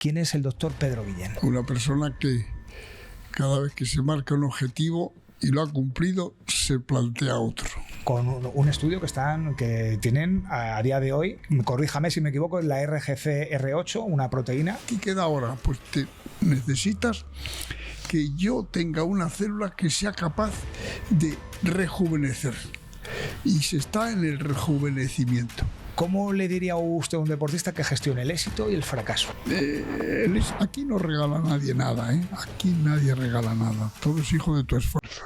¿Quién es el doctor Pedro Guillén? Una persona que cada vez que se marca un objetivo y lo ha cumplido, se plantea otro. Con un estudio que tienen a día de hoy, corríjame si me equivoco, es la RGCR8, una proteína. ¿Qué queda ahora? Pues necesitas que yo tenga una célula que sea capaz de rejuvenecer. Y se está en el rejuvenecimiento. ¿Cómo le diría usted a un deportista que gestione el éxito y el fracaso? Aquí no regala nadie nada, ¿eh? Aquí nadie regala nada. Todo es hijo de tu esfuerzo.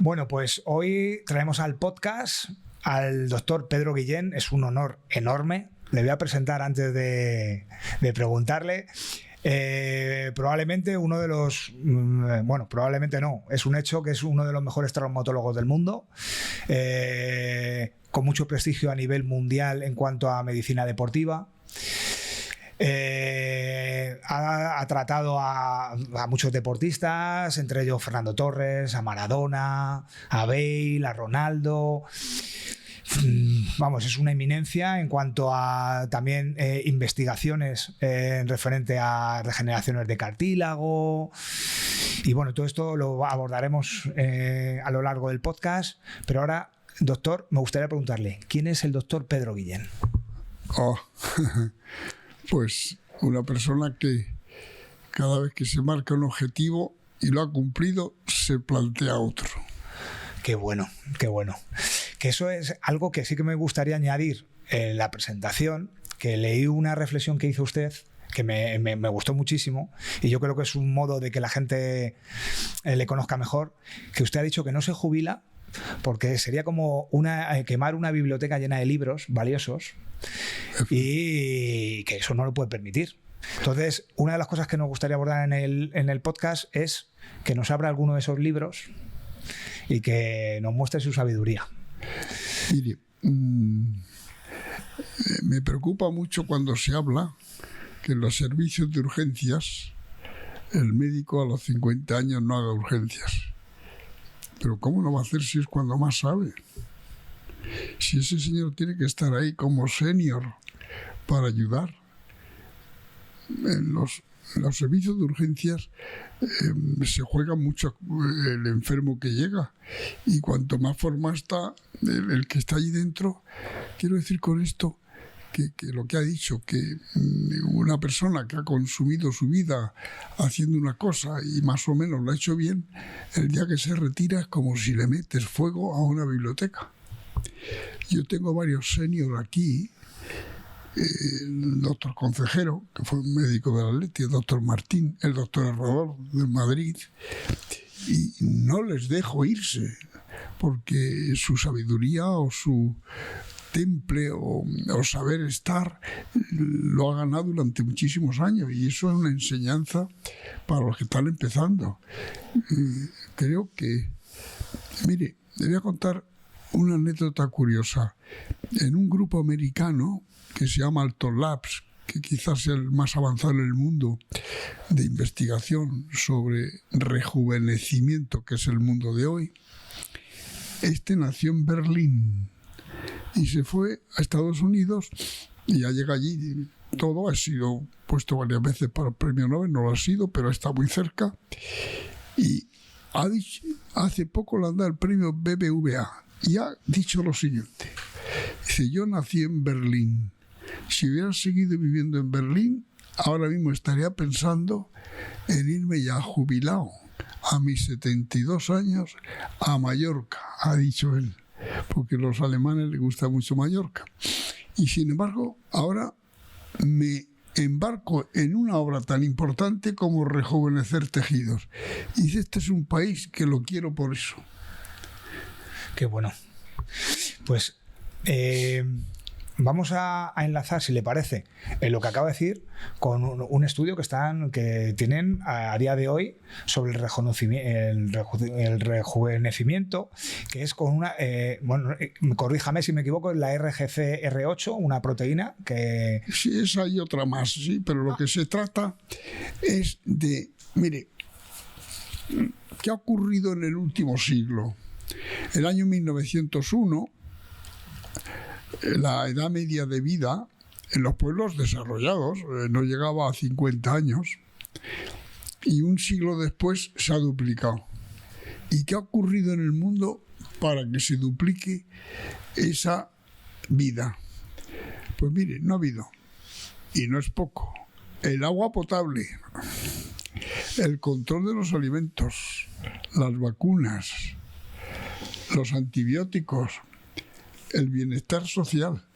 Bueno, pues hoy traemos al podcast al doctor Pedro Guillén. Es un honor enorme. Le voy a presentar antes de preguntarle. Probablemente uno de los... Bueno, probablemente no. Es un hecho que es uno de los mejores traumatólogos del mundo. Con mucho prestigio a nivel mundial en cuanto a medicina deportiva. Ha tratado a muchos deportistas, entre ellos Fernando Torres, a Maradona, a Bale, a Ronaldo. Vamos, es una eminencia en cuanto a también investigaciones referente a regeneraciones de cartílago. Y bueno, todo esto lo abordaremos a lo largo del podcast. Pero ahora, doctor, me gustaría preguntarle, ¿quién es el doctor Pedro Guillén? Pues una persona que cada vez que se marca un objetivo y lo ha cumplido, se plantea otro. Qué bueno, qué bueno. Que eso es algo que sí que me gustaría añadir en la presentación, que leí una reflexión que hizo usted que me gustó muchísimo, y yo creo que es un modo de que la gente le conozca mejor, que usted ha dicho que no se jubila porque sería como quemar una biblioteca llena de libros valiosos y que eso no lo puede permitir. Entonces, una de las cosas que nos gustaría abordar en el podcast es que nos abra alguno de esos libros y que nos muestre su sabiduría. Mire, me preocupa mucho cuando se habla que en los servicios de urgencias el médico a los 50 años no haga urgencias. Pero ¿cómo no va a hacer si es cuando más sabe? Si ese señor tiene que estar ahí como senior para ayudar. En los servicios de urgencias se juega mucho el enfermo que llega, y cuanto más forma está el que está allí dentro. Quiero decir con esto que lo que ha dicho, que una persona que ha consumido su vida haciendo una cosa y más o menos lo ha hecho bien, el día que se retira es como si le metes fuego a una biblioteca. Yo tengo varios seniors aquí, el doctor Concejero, que fue un médico del Atleti, el doctor Martín, el doctor Herrador de Madrid, y no les dejo irse porque su sabiduría o su temple o saber estar lo ha ganado durante muchísimos años, y eso es una enseñanza para los que están empezando. Creo que, mire, le voy a contar una anécdota curiosa. En un grupo americano que se llama Alton Labs, que quizás sea el más avanzado en el mundo de investigación sobre rejuvenecimiento, que es el mundo de hoy, este nació en Berlín y se fue a Estados Unidos, y ya llega allí. Todo ha sido puesto varias veces para el premio Nobel, no lo ha sido, pero está muy cerca. Y ha dicho, hace poco le han dado el premio BBVA, y ha dicho lo siguiente. Dice: yo nací en Berlín. Si hubiera seguido viviendo en Berlín, ahora mismo estaría pensando en irme ya jubilado a mis 72 años a Mallorca, ha dicho él, porque a los alemanes les gusta mucho Mallorca. Y sin embargo, ahora me embarco en una obra tan importante como rejuvenecer tejidos. Y dice, este es un país que lo quiero por eso. Qué bueno. Pues vamos a enlazar, si le parece, en lo que acaba de decir con un estudio que tienen a día de hoy sobre el rejuvenecimiento, que es con una, corríjame si me equivoco, la RGCR8, una proteína que... Sí, esa y otra más, sí, pero lo que se trata es de, mire, ¿qué ha ocurrido en el último siglo? El año 1901, la edad media de vida en los pueblos desarrollados no llegaba a 50 años y un siglo después se ha duplicado. ¿Y qué ha ocurrido en el mundo para que se duplique esa vida? Pues mire, no ha habido, y no es poco, el agua potable, el control de los alimentos, las vacunas, los antibióticos, el bienestar social,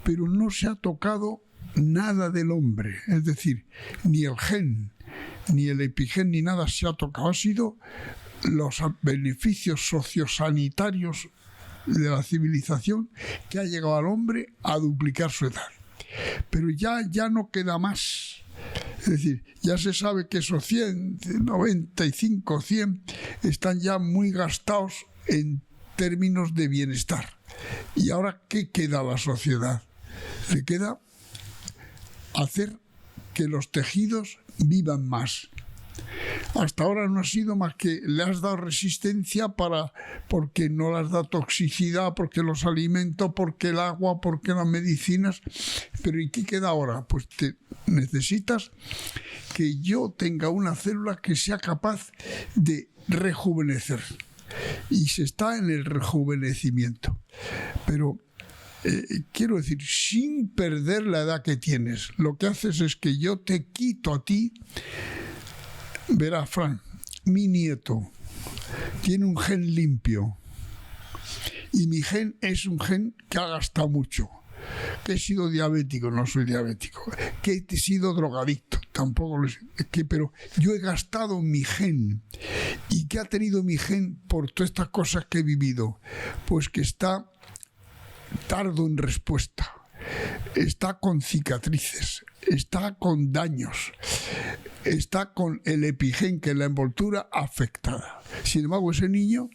pero no se ha tocado nada del hombre, es decir, ni el gen, ni el epigen, ni nada se ha tocado. Ha sido los beneficios sociosanitarios de la civilización que ha llegado al hombre a duplicar su edad. Pero ya no queda más. Es decir, ya se sabe que esos 100, 95, 100 están ya muy gastados en términos de bienestar. ¿Y ahora qué queda a la sociedad? Le queda hacer que los tejidos vivan más. Hasta ahora no ha sido más que le has dado resistencia porque no le has dado toxicidad, porque los alimentos, porque el agua, porque las medicinas. Pero ¿y qué queda ahora? Pues necesitas que yo tenga una célula que sea capaz de rejuvenecer. Y se está en el rejuvenecimiento. Pero quiero decir, sin perder la edad que tienes, lo que haces es que yo te quito a ti. Verá, Fran, mi nieto tiene un gen limpio y mi gen es un gen que ha gastado mucho. Que he sido diabético, no soy diabético. Que he sido drogadicto, tampoco lo sé. Pero yo he gastado mi gen. ¿Y qué ha tenido mi gen por todas estas cosas que he vivido? Pues que está tardo en respuesta. Está con cicatrices, está con daños, está con el epigen, que es la envoltura, afectada. Sin embargo, ese niño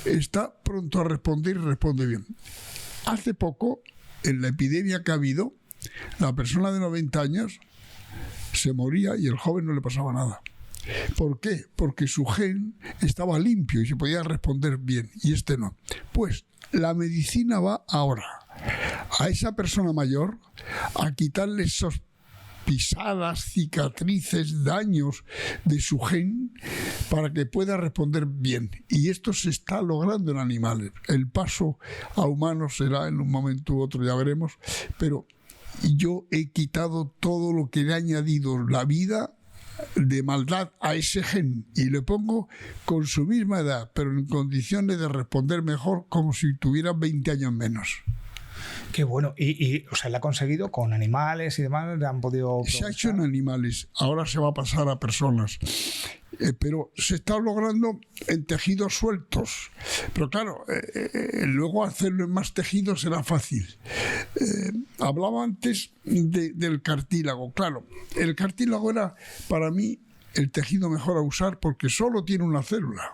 está pronto a responder y responde bien. Hace poco, en la epidemia que ha habido, la persona de 90 años se moría y el joven no le pasaba nada. ¿Por qué? Porque su gen estaba limpio y se podía responder bien, y este no. Pues la medicina va ahora a esa persona mayor a quitarle esos pisadas, cicatrices, daños de su gen para que pueda responder bien. Y esto se está logrando en animales. El paso a humanos será en un momento u otro, ya veremos, pero yo he quitado todo lo que le ha añadido la vida de maldad a ese gen y le pongo con su misma edad, pero en condiciones de responder mejor, como si tuviera 20 años menos. Qué bueno. O sea, ¿lo ha conseguido con animales y demás? ¿Le han podido progresar? Se ha hecho en animales, ahora se va a pasar a personas. Pero se está logrando en tejidos sueltos. Pero claro, luego hacerlo en más tejidos será fácil. Hablaba antes del cartílago. Claro, el cartílago era para mí el tejido mejor a usar porque solo tiene una célula.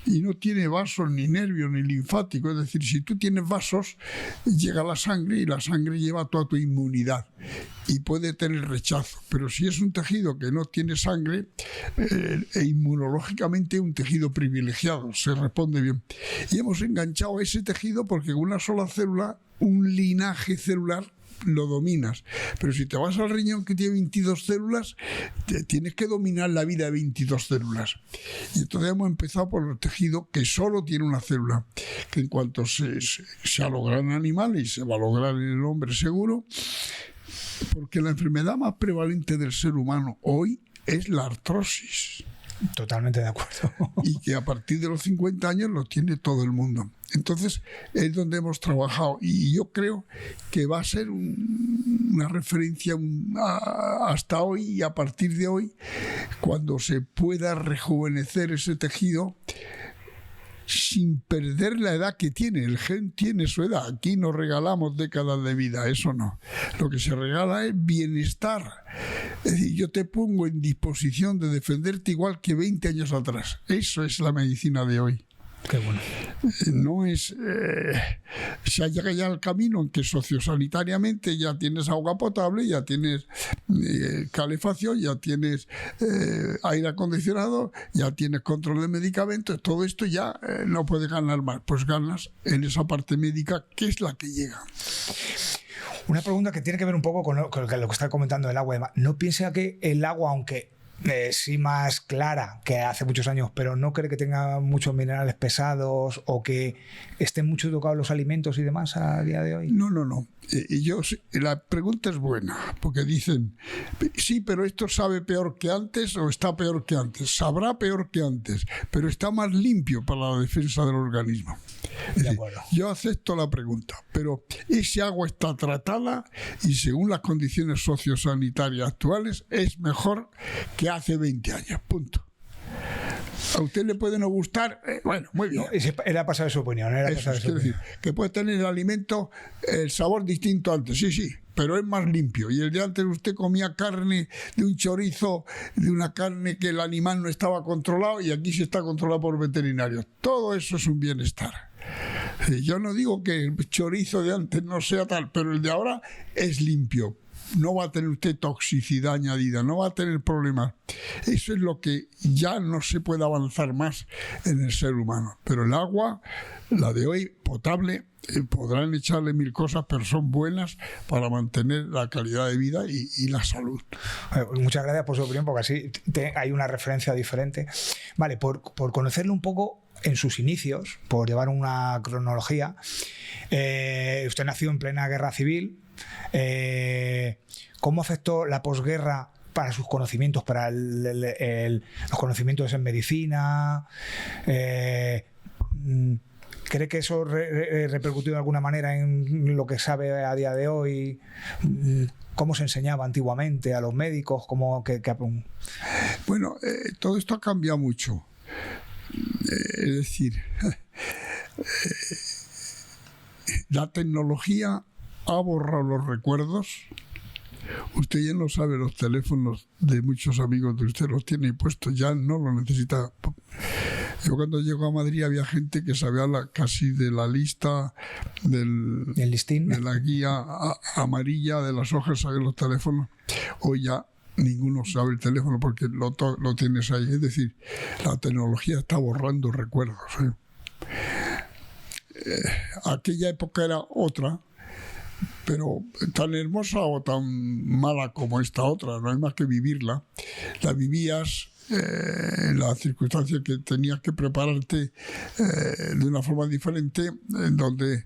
Y no tiene vasos, ni nervios, ni linfáticos. Es decir, si tú tienes vasos, llega la sangre y la sangre lleva toda tu inmunidad y puede tener rechazo. Pero si es un tejido que no tiene sangre, inmunológicamente un tejido privilegiado, se responde bien. Y hemos enganchado a ese tejido porque con una sola célula, un linaje celular, lo dominas. Pero si te vas al riñón que tiene 22 células, tienes que dominar la vida de 22 células. Y entonces hemos empezado por el tejido que solo tiene una célula, que en cuanto se ha logrado en animales y se va a lograr en el hombre seguro, porque la enfermedad más prevalente del ser humano hoy es la artrosis. Totalmente de acuerdo. Y que a partir de los 50 años lo tiene todo el mundo. Entonces es donde hemos trabajado, y yo creo que va a ser una referencia hasta hoy, y a partir de hoy, cuando se pueda rejuvenecer ese tejido sin perder la edad que tiene. El gen tiene su edad. Aquí no regalamos décadas de vida, eso no. Lo que se regala es bienestar. Es decir, yo te pongo en disposición de defenderte igual que 20 años atrás. Eso es la medicina de hoy. Qué bueno. No es... se ha llegado ya al camino en que sociosanitariamente ya tienes agua potable, ya tienes calefacción, ya tienes aire acondicionado, ya tienes control de medicamentos. Todo esto ya no puedes ganar más. Pues ganas en esa parte médica, que es la que llega. Una pregunta que tiene que ver un poco con lo que está comentando del agua. ¿No piensa que el agua, aunque sí más clara que hace muchos años, pero no cree que tenga muchos minerales pesados o que estén mucho tocados los alimentos y demás a día de hoy? No. La pregunta es buena, porque dicen, sí, pero esto sabe peor que antes o está peor que antes. Sabrá peor que antes, pero está más limpio para la defensa del organismo. De acuerdo. Yo acepto la pregunta, pero ese agua está tratada y según las condiciones sociosanitarias actuales es mejor que hace 20 años, punto. A usted le puede no gustar, bueno, muy bien. Era pasar su opinión. Decir, que puede tener el alimento el sabor distinto antes, sí, pero es más limpio. Y el de antes usted comía carne de un chorizo, de una carne que el animal no estaba controlado, y aquí se está controlado por veterinarios. Todo eso es un bienestar. Yo no digo que el chorizo de antes no sea tal, pero el de ahora es limpio. No va a tener usted toxicidad añadida, no va a tener problemas. Eso es lo que ya no se puede avanzar más en el ser humano. Pero el agua, la de hoy, potable, podrán echarle mil cosas, pero son buenas para mantener la calidad de vida y la salud. Muchas gracias por su opinión, porque así hay una referencia diferente. Vale, por conocerlo un poco en sus inicios, por llevar una cronología, usted nació en plena guerra civil. ¿Cómo afectó la posguerra para sus conocimientos, para los conocimientos en medicina? ¿Cree que eso repercutió de alguna manera en lo que sabe a día de hoy? ¿Cómo se enseñaba antiguamente a los médicos? Bueno, todo esto ha cambiado mucho. Es decir, la tecnología ha borrado los recuerdos. Usted ya no sabe los teléfonos de muchos amigos de usted, los tiene puestos, ya no los necesita. Yo cuando llego a Madrid había gente que sabía casi de la lista ¿El listín? de la guía amarilla de las hojas, sabía los teléfonos. Hoy ya ninguno sabe el teléfono porque lo tienes ahí. Es decir, la tecnología está borrando recuerdos. Aquella época era otra, pero tan hermosa o tan mala como esta otra, no hay más que vivirla. La vivías en la circunstancia que tenías que prepararte de una forma diferente, en donde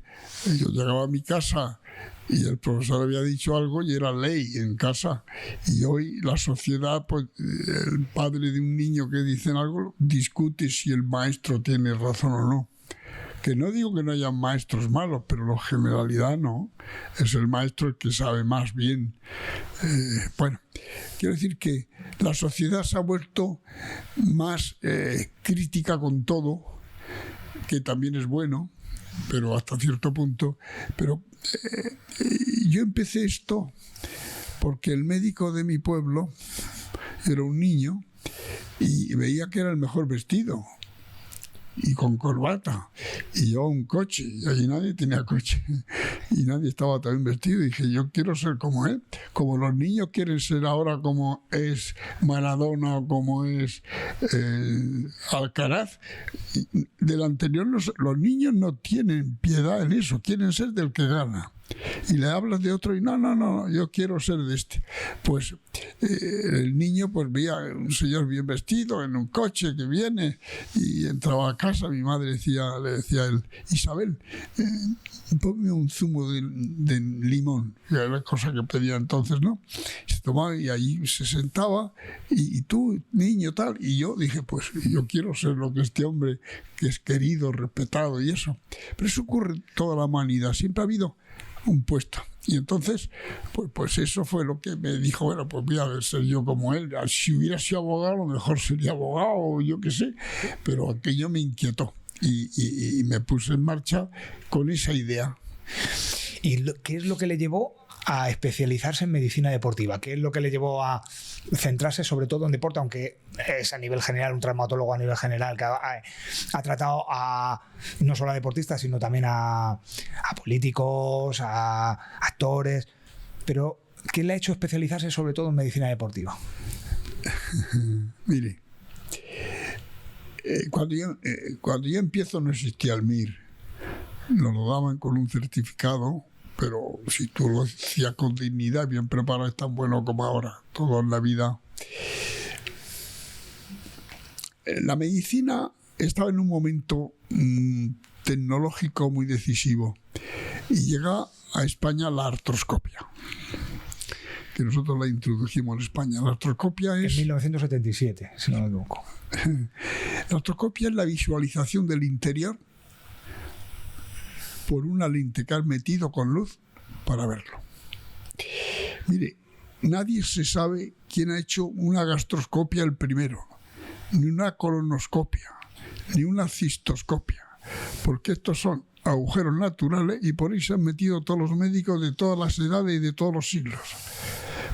yo llegaba a mi casa y el profesor había dicho algo y era ley en casa, y hoy la sociedad, pues el padre de un niño que dice algo discute si el maestro tiene razón o no. Que no digo que no haya maestros malos, pero la generalidad no. Es el maestro el que sabe más bien. Bueno, quiero decir que la sociedad se ha vuelto más crítica con todo, que también es bueno, pero hasta cierto punto. Pero yo empecé esto porque el médico de mi pueblo era un niño y veía que era el mejor vestido y con corbata, y yo un coche, y allí nadie tenía coche y nadie estaba tan bien vestido, y dije, yo quiero ser como él, como los niños quieren ser ahora como es Maradona o como es Alcaraz. Del anterior, los niños no tienen piedad en eso, quieren ser del que gana. Y le hablas de otro y no, yo quiero ser de este. Pues el niño pues veía un señor bien vestido en un coche que viene y entraba a casa. Mi madre le decía a él, Isabel, ponme un zumo de limón, que era la cosa que pedía entonces, ¿no? se tomaba y ahí se sentaba y tú, niño, tal, y yo dije, pues yo quiero ser lo que este hombre, que es querido, respetado y eso. Pero eso ocurre en toda la humanidad, siempre ha habido un puesto. Y entonces, pues eso fue lo que me dijo, bueno, pues voy a ser yo como él. Si hubiera sido abogado, a lo mejor sería abogado, o yo qué sé, pero aquello me inquietó y me puse en marcha con esa idea. ¿Y qué es lo que le llevó a especializarse en medicina deportiva? ¿Qué es lo que le llevó a centrarse sobre todo en deporte, aunque es a nivel general, un traumatólogo a nivel general que ha tratado no solo a deportistas, sino también a políticos, a actores? Pero ¿qué le ha hecho especializarse sobre todo en medicina deportiva? Mire, cuando yo empiezo no existía el MIR. Nos lo daban con un certificado, pero si tú lo hacías con dignidad, bien preparado, es tan bueno como ahora, todo en la vida. La medicina estaba en un momento tecnológico muy decisivo y llega a España la artroscopia, que nosotros la introdujimos en España. La artroscopia es... En 1977, si no me equivoco. La artroscopia es la visualización del interior por una lente que has metido con luz para verlo. Mire, nadie se sabe quién ha hecho una gastroscopia el primero, ni una colonoscopia, ni una cistoscopia, porque estos son agujeros naturales y por ahí se han metido todos los médicos de todas las edades y de todos los siglos,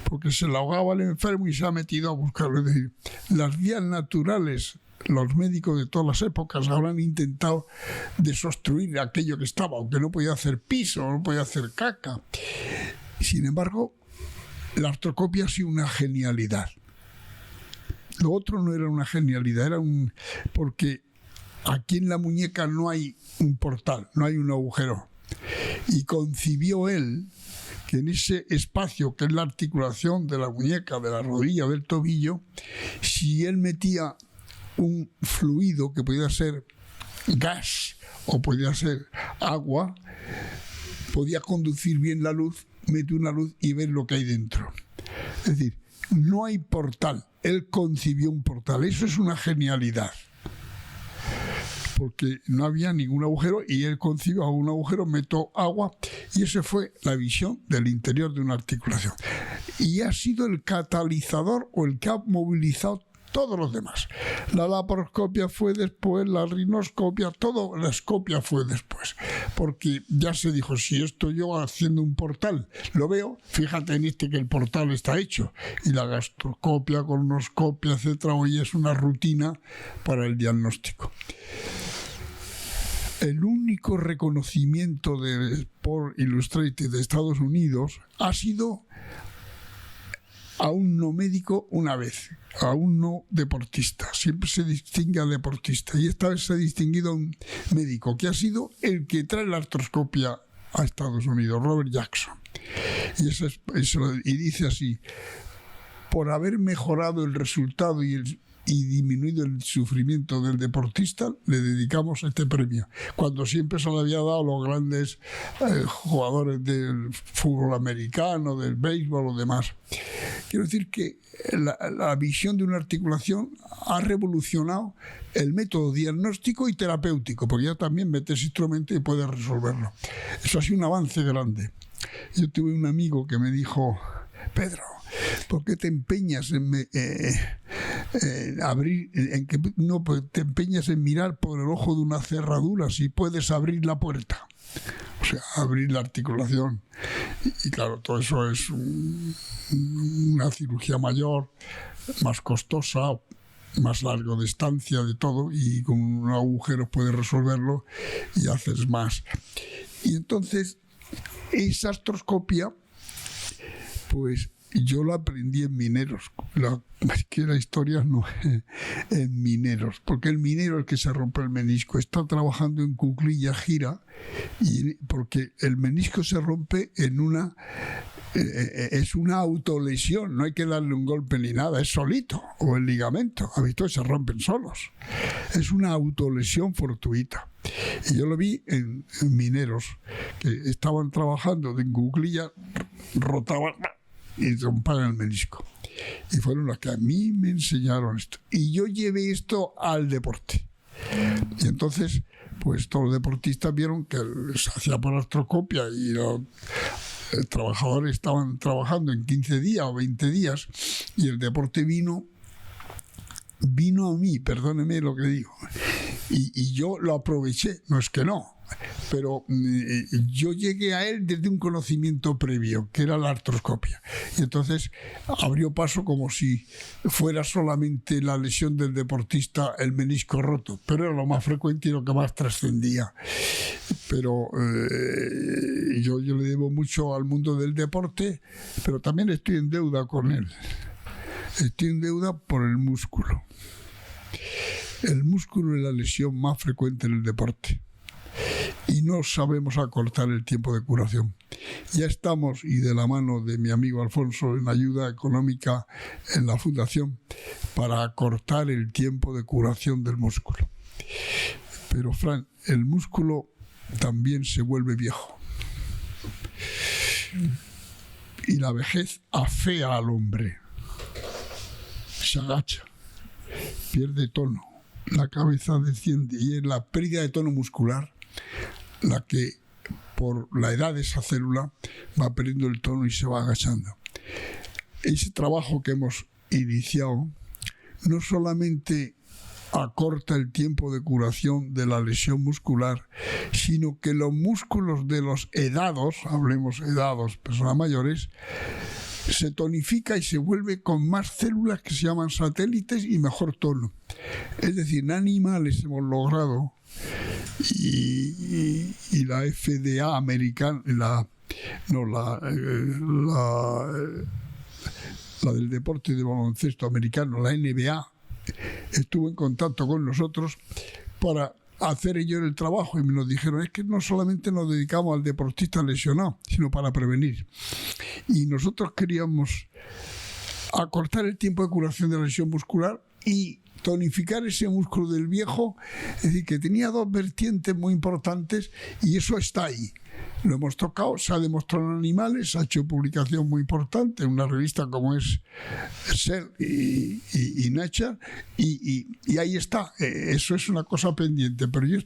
porque se le ahogaba el enfermo y se ha metido a buscarlo. Es decir, las vías naturales, los médicos de todas las épocas habrán intentado desobstruir aquello que estaba, aunque no podía hacer piso, no podía hacer caca. Sin embargo, la artroscopia ha sido una genialidad. Lo otro no era una genialidad, porque aquí en la muñeca no hay un portal, no hay un agujero. Y concibió él que en ese espacio que es la articulación de la muñeca, de la rodilla, del tobillo, si él metía un fluido que podía ser gas o podía ser agua, podía conducir bien la luz, mete una luz y ver lo que hay dentro. Es decir, no hay portal, él concibió un portal. Eso es una genialidad, porque no había ningún agujero y él concibió un agujero, metió agua y esa fue la visión del interior de una articulación. Y ha sido el catalizador o el que ha movilizado todos los demás. La laparoscopia fue después, la rinoscopia, todo, la escopia fue después. Porque ya se dijo, si esto yo haciendo un portal, lo veo, fíjate en que el portal está hecho. Y la gastroscopia, colonoscopia, etcétera, hoy es una rutina para el diagnóstico. El único reconocimiento de Sports Illustrated de Estados Unidos ha sido a un no médico una vez, a un no deportista. Siempre se distingue al deportista y esta vez se ha distinguido a un médico que ha sido el que trae la artroscopia a Estados Unidos, Robert Jackson. Y dice así: por haber mejorado el resultado y disminuido el sufrimiento del deportista, le dedicamos este premio, cuando siempre se le había dado a los grandes jugadores del fútbol americano, del béisbol o demás. Quiero decir que la visión de una articulación ha revolucionado el método diagnóstico y terapéutico, porque ya también metes instrumento y puedes resolverlo. Eso ha sido un avance grande. Yo tuve un amigo que me dijo: Pedro, ¿por qué te empeñas en abrir, en que no te empeñas en mirar por el ojo de una cerradura si puedes abrir la puerta? O sea, abrir la articulación. Y claro, todo eso es una cirugía mayor, más costosa, más largo de estancia, de todo, y con un agujero puedes resolverlo y haces más. Y entonces, esa artroscopia, pues yo la aprendí en mineros. Que la historia no en mineros, porque el minero es el que se rompe el menisco. Está trabajando en cuclilla, gira, y porque el menisco se rompe en es una autolesión, no hay que darle un golpe ni nada, es solito, o el ligamento, habitualmente se rompen solos. Es una autolesión fortuita. Y yo lo vi en mineros que estaban trabajando en cuclilla, rotaban y romparan el menisco. Y fueron los que a mí me enseñaron esto. Y yo llevé esto al deporte. Y entonces, pues todos los deportistas vieron que se hacía por artroscopia y los trabajadores estaban trabajando en 15 días o 20 días y el deporte vino a mí, perdóneme lo que digo, y yo lo aproveché, no es que no, pero yo llegué a él desde un conocimiento previo, que era la artroscopia, y entonces abrió paso como si fuera solamente la lesión del deportista, el menisco roto, pero era lo más frecuente y lo que más trascendía. Pero yo le debo mucho al mundo del deporte, pero también estoy en deuda con él. Estoy en deuda por el músculo. El músculo es la lesión más frecuente en el deporte y no sabemos acortar el tiempo de curación. Ya estamos, y de la mano de mi amigo Alfonso, en ayuda económica en la fundación para acortar el tiempo de curación del músculo. Pero, Fran, el músculo también se vuelve viejo y la vejez afea al hombre. Se agacha, pierde tono, la cabeza desciende y es la pérdida de tono muscular la que, por la edad de esa célula, va perdiendo el tono y se va agachando. Ese trabajo que hemos iniciado no solamente acorta el tiempo de curación de la lesión muscular, sino que los músculos de los edados, hablemos edados, personas mayores, se tonifica y se vuelve con más células que se llaman satélites y mejor tono. Es decir, en animales hemos logrado, y la FDA americana, la del deporte de baloncesto americano, la NBA, estuvo en contacto con nosotros para hacer ellos el trabajo y me nos dijeron, es que no solamente nos dedicamos al deportista lesionado, sino para prevenir. Y nosotros queríamos acortar el tiempo de curación de la lesión muscular y tonificar ese músculo del viejo, es decir, que tenía dos vertientes muy importantes y eso está ahí. Lo hemos tocado, se ha demostrado en animales, se ha hecho publicación muy importante en una revista como es Cell y Nature, y ahí está. Eso es una cosa pendiente, pero yo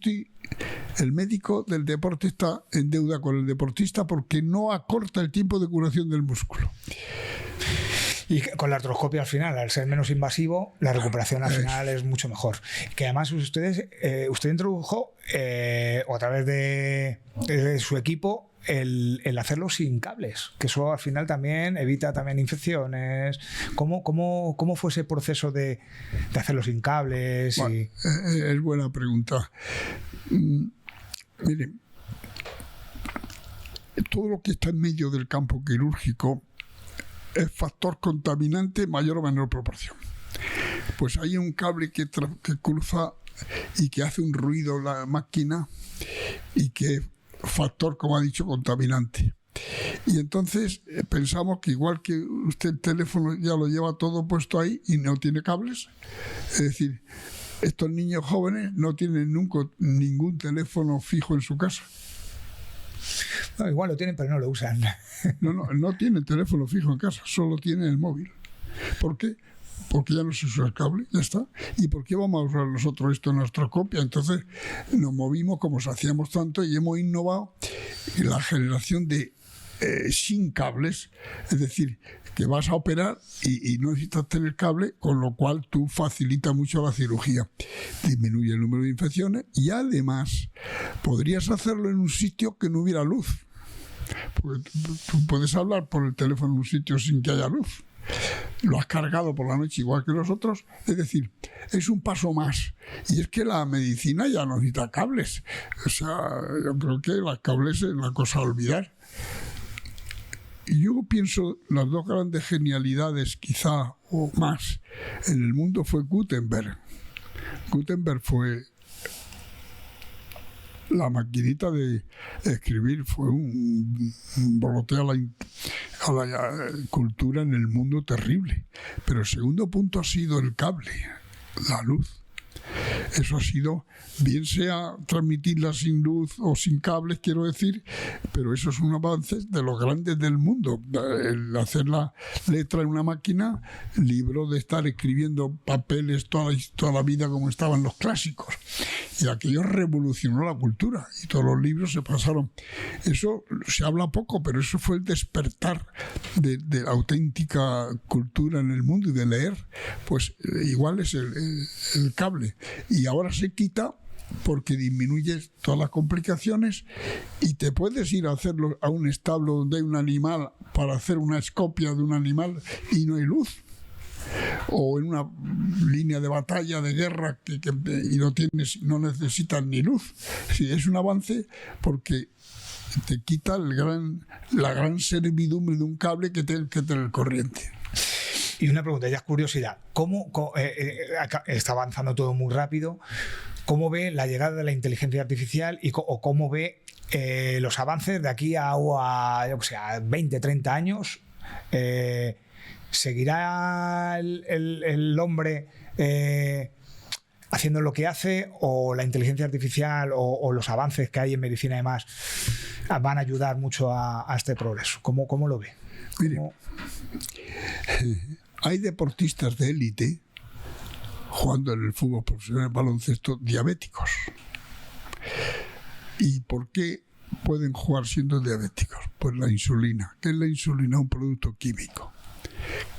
el médico del deporte está en deuda con el deportista porque no acorta el tiempo de curación del músculo. Y con la artroscopia al final, al ser menos invasivo, la recuperación al final es mucho mejor. Que además usted introdujo, o a través de su equipo, el hacerlo sin cables, que eso al final también evita también infecciones. ¿Cómo fue ese proceso de hacerlo sin cables? Bueno, es buena pregunta. Miren, todo lo que está en medio del campo quirúrgico es factor contaminante mayor o menor proporción. Pues hay un cable que cruza y que hace un ruido la máquina y que es factor, como ha dicho, contaminante. Y entonces pensamos que igual que usted el teléfono ya lo lleva todo puesto ahí y no tiene cables, es decir, estos niños jóvenes no tienen nunca ningún teléfono fijo en su casa. No, igual lo tienen, pero no lo usan. No tienen teléfono fijo en casa, solo tienen el móvil. ¿Por qué? Porque ya no se usa el cable, ya está. ¿Y por qué vamos a usar nosotros esto en nuestra copia? Entonces nos movimos como si hacíamos tanto y hemos innovado en la generación de sin cables, es decir, que vas a operar y no necesitas tener cable, con lo cual tú facilitas mucho la cirugía, disminuye el número de infecciones y además podrías hacerlo en un sitio que no hubiera luz, porque tú puedes hablar por el teléfono en un sitio sin que haya luz. Lo has cargado por la noche igual que nosotros, es decir, es un paso más. Y es que la medicina ya no necesita cables. O sea, yo creo que los cables es la cosa a olvidar. Y yo pienso, las dos grandes genialidades, quizá, o más, en el mundo fue Gutenberg. Gutenberg fue la maquinita de escribir, fue un boloteo a la cultura en el mundo terrible. Pero el segundo punto ha sido el cable, la luz. Eso ha sido, bien sea transmitirla sin luz o sin cables, quiero decir, pero eso es un avance de los grandes del mundo. El hacer la letra en una máquina, libro de estar escribiendo papeles toda la vida como estaban los clásicos. Y aquello revolucionó la cultura y todos los libros se pasaron. Eso se habla poco, pero eso fue el despertar de la auténtica cultura en el mundo y de leer. Pues igual es el cable. Y ahora se quita porque disminuyes todas las complicaciones y te puedes ir a hacerlo a un establo donde hay un animal para hacer una escopia de un animal y no hay luz. O en una línea de batalla, de guerra, y no necesitas ni luz. Sí, es un avance porque te quita la gran servidumbre de un cable que tiene que tener corriente. Y una pregunta, ya es curiosidad. ¿Cómo está avanzando todo muy rápido? ¿Cómo ve la llegada de la inteligencia artificial o cómo ve los avances de aquí a 20, 30 años? ¿Seguirá el hombre haciendo lo que hace, o la inteligencia artificial o los avances que hay en medicina y demás van a ayudar mucho a este progreso? ¿Cómo lo ve? Mire, hay deportistas de élite jugando en el fútbol profesional, en baloncesto, diabéticos. ¿Y por qué pueden jugar siendo diabéticos? Pues la insulina. ¿Qué es la insulina? Un producto químico.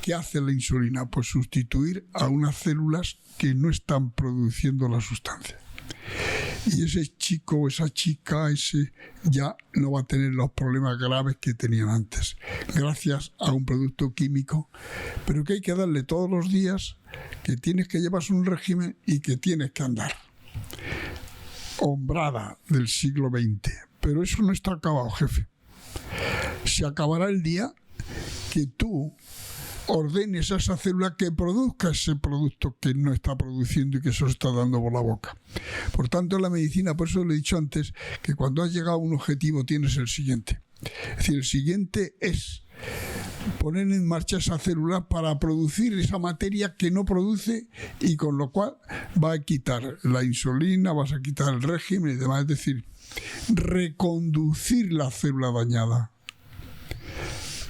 ¿Qué hace la insulina? Pues sustituir a unas células que no están produciendo la sustancia. Y ese chico o esa chica ya no va a tener los problemas graves que tenían antes, gracias a un producto químico, pero que hay que darle todos los días, que tienes que llevar un régimen y que tienes que andar. Hombrada del siglo XX. Pero eso no está acabado, jefe. Se acabará el día que tú ordenes a esa célula que produzca ese producto que no está produciendo y que se lo está dando por la boca. Por tanto, en la medicina, por eso le he dicho antes, que cuando has llegado a un objetivo tienes el siguiente. Es decir, el siguiente es poner en marcha esa célula para producir esa materia que no produce, y con lo cual va a quitar la insulina, vas a quitar el régimen y demás. Es decir, reconducir la célula dañada.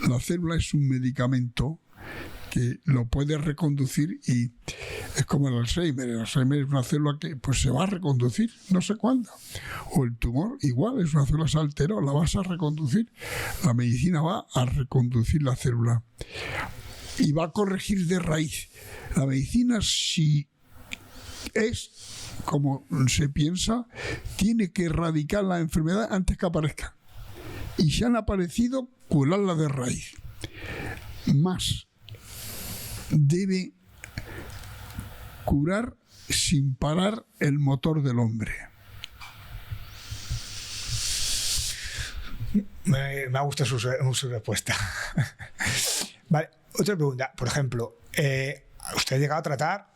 La célula es un medicamento que lo puede reconducir, y es como el Alzheimer. El Alzheimer es una célula que pues se va a reconducir, no sé cuándo. O el tumor, igual, es una célula que se alteró, la vas a reconducir. La medicina va a reconducir la célula y va a corregir de raíz. La medicina, si es como se piensa, tiene que erradicar la enfermedad antes que aparezca. Y si han aparecido, curarla de raíz. Más, debe curar sin parar el motor del hombre. Me gusta su respuesta. Vale, otra pregunta. Por ejemplo, usted ha llegado a tratar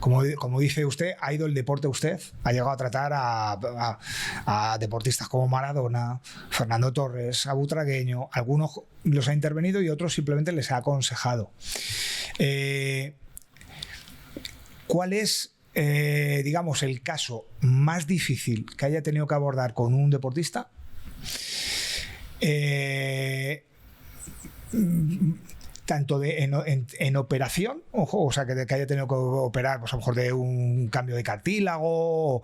como dice usted, ha ido el deporte usted, ha llegado a tratar a deportistas como Maradona, Fernando Torres, a Butragueño. Algunos los ha intervenido y otros simplemente les ha aconsejado. ¿Cuál es, digamos, el caso más difícil que haya tenido que abordar con un deportista? Tanto en operación, o sea, que haya tenido que operar, pues a lo mejor de un cambio de cartílago,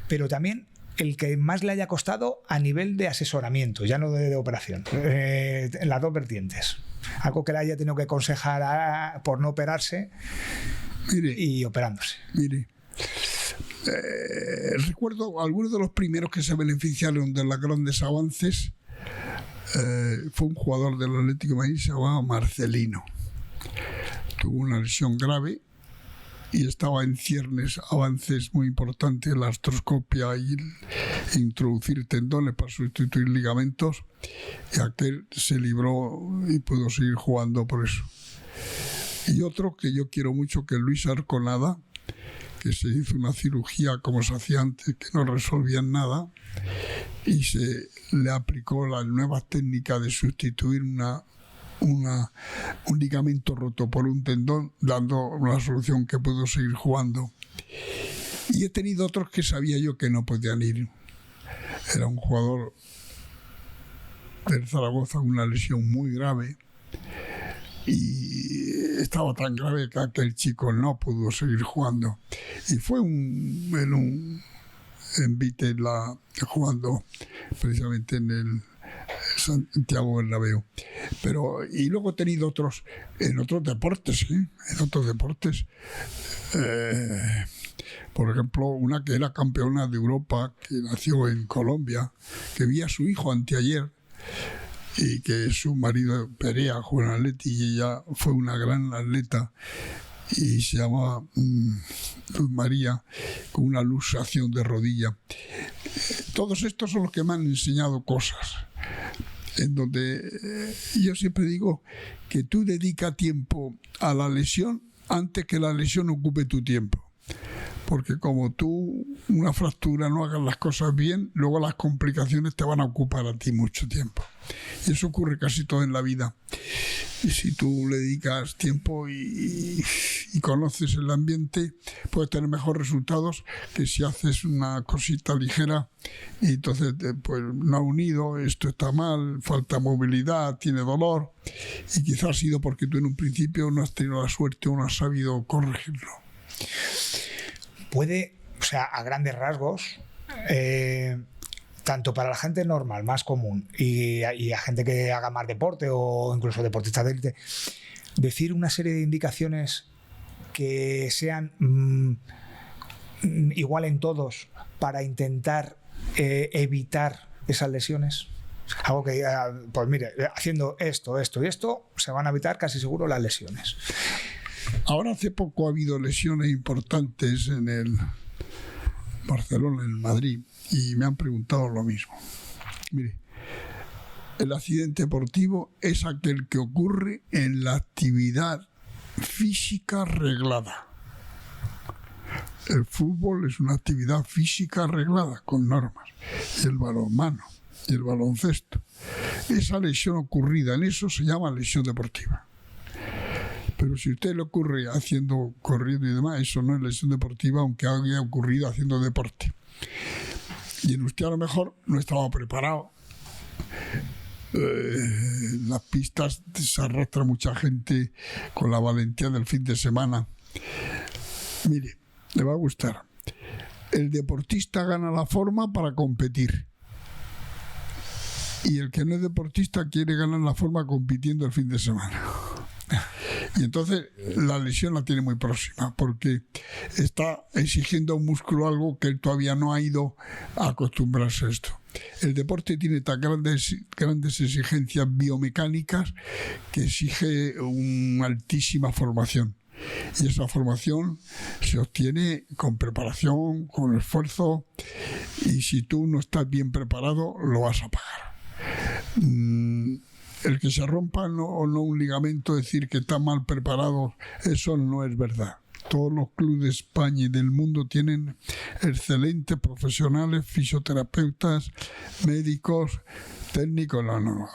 pero también el que más le haya costado a nivel de asesoramiento, ya no de operación, en las dos vertientes. Algo que le haya tenido que aconsejar por no operarse, y operándose. Mire, recuerdo algunos de los primeros que se beneficiaron de los grandes avances. Fue un jugador del Atlético de Madrid, se llamaba Marcelino. Tuvo una lesión grave y estaba en ciernes avances muy importantes, la artroscopia y introducir tendones para sustituir ligamentos, y aquel se libró y pudo seguir jugando por eso. Y otro que yo quiero mucho, que es Luis Arconada, que se hizo una cirugía como se hacía antes, que no resolvían nada, y se le aplicó la nueva técnica de sustituir un ligamento roto por un tendón, dando una solución que puedo seguir jugando. Y he tenido otros que sabía yo que no podían ir. Era un jugador del Zaragoza con una lesión muy grave y estaba tan grave que aquel chico no pudo seguir jugando. Y fue en Vitesse jugando precisamente en el Santiago Bernabéu. Y luego he tenido otros en otros deportes, en otros deportes. Por ejemplo, una que era campeona de Europa, que nació en Colombia, que vi a su hijo anteayer, y que su marido Perea jugó en Atleti y ella fue una gran atleta y se llamaba Luz María, con una luxación de rodilla. Todos estos son los que me han enseñado cosas, en donde yo siempre digo que tú dedica tiempo a la lesión antes que la lesión ocupe tu tiempo. Porque como tú, una fractura, no hagas las cosas bien, luego las complicaciones te van a ocupar a ti mucho tiempo. Y eso ocurre casi todo en la vida. Y si tú le dedicas tiempo y conoces el ambiente, puedes tener mejores resultados que si haces una cosita ligera y entonces pues no ha unido, esto está mal, falta movilidad, tiene dolor. Y quizás ha sido porque tú en un principio no has tenido la suerte o no has sabido corregirlo. Puede, o sea, a grandes rasgos, tanto para la gente normal, más común, y a gente que haga más deporte o incluso deportistas de élite, decir una serie de indicaciones que sean igual en todos para intentar evitar esas lesiones. Algo que, pues mire, haciendo esto y esto, se van a evitar casi seguro las lesiones. Ahora hace poco ha habido lesiones importantes en el Barcelona, en el Madrid, y me han preguntado lo mismo. Mire, el accidente deportivo es aquel que ocurre en la actividad física reglada. El fútbol es una actividad física reglada con normas, y el balonmano, y el baloncesto. Esa lesión ocurrida en eso se llama lesión deportiva. Pero si a usted le ocurre corriendo y demás, eso no es lesión deportiva, aunque haya ocurrido haciendo deporte. Y en usted a lo mejor no estaba preparado. Las pistas se arrastra mucha gente con la valentía del fin de semana. Mire, le va a gustar. El deportista gana la forma para competir. Y el que no es deportista quiere ganar la forma compitiendo el fin de semana. Y entonces la lesión la tiene muy próxima, porque está exigiendo a un músculo algo que él todavía no ha ido a acostumbrarse a esto. El deporte tiene tan grandes exigencias biomecánicas que exige una altísima formación. Y esa formación se obtiene con preparación, con esfuerzo, y si tú no estás bien preparado, lo vas a pagar. El que se rompa o no un ligamento, decir que está mal preparado, eso no es verdad. Todos los clubes de España y del mundo tienen excelentes profesionales, fisioterapeutas, médicos, técnicos. No.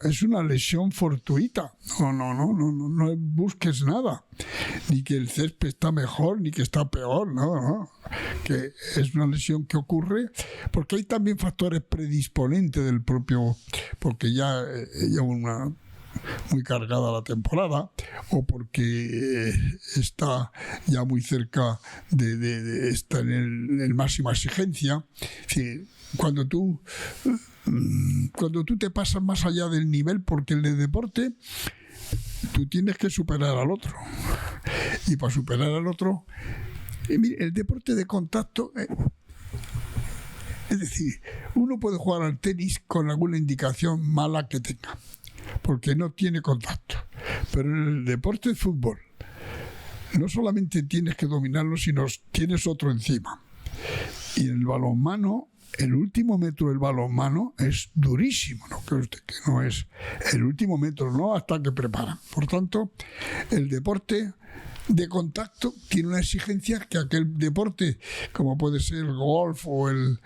Es una lesión fortuita. No busques nada. Ni que el césped está mejor, ni que está peor. No. Que es una lesión que ocurre porque hay también factores predisponentes del propio, porque ya lleva muy cargada la temporada, o porque está ya muy cerca de estar en el máxima exigencia. Sí, cuando tú te pasas más allá del nivel, porque el de deporte tú tienes que superar al otro, y para superar al otro, mire, el deporte de contacto, es decir, uno puede jugar al tenis con alguna indicación mala que tenga, porque no tiene contacto. Pero en el deporte de fútbol no solamente tienes que dominarlo, sino tienes otro encima. Y en el balonmano, el último metro del balonmano es durísimo, ¿no? Que no es el último metro, no hasta que preparan. Por tanto, el deporte de contacto tiene una exigencia que aquel deporte, como puede ser el golf o el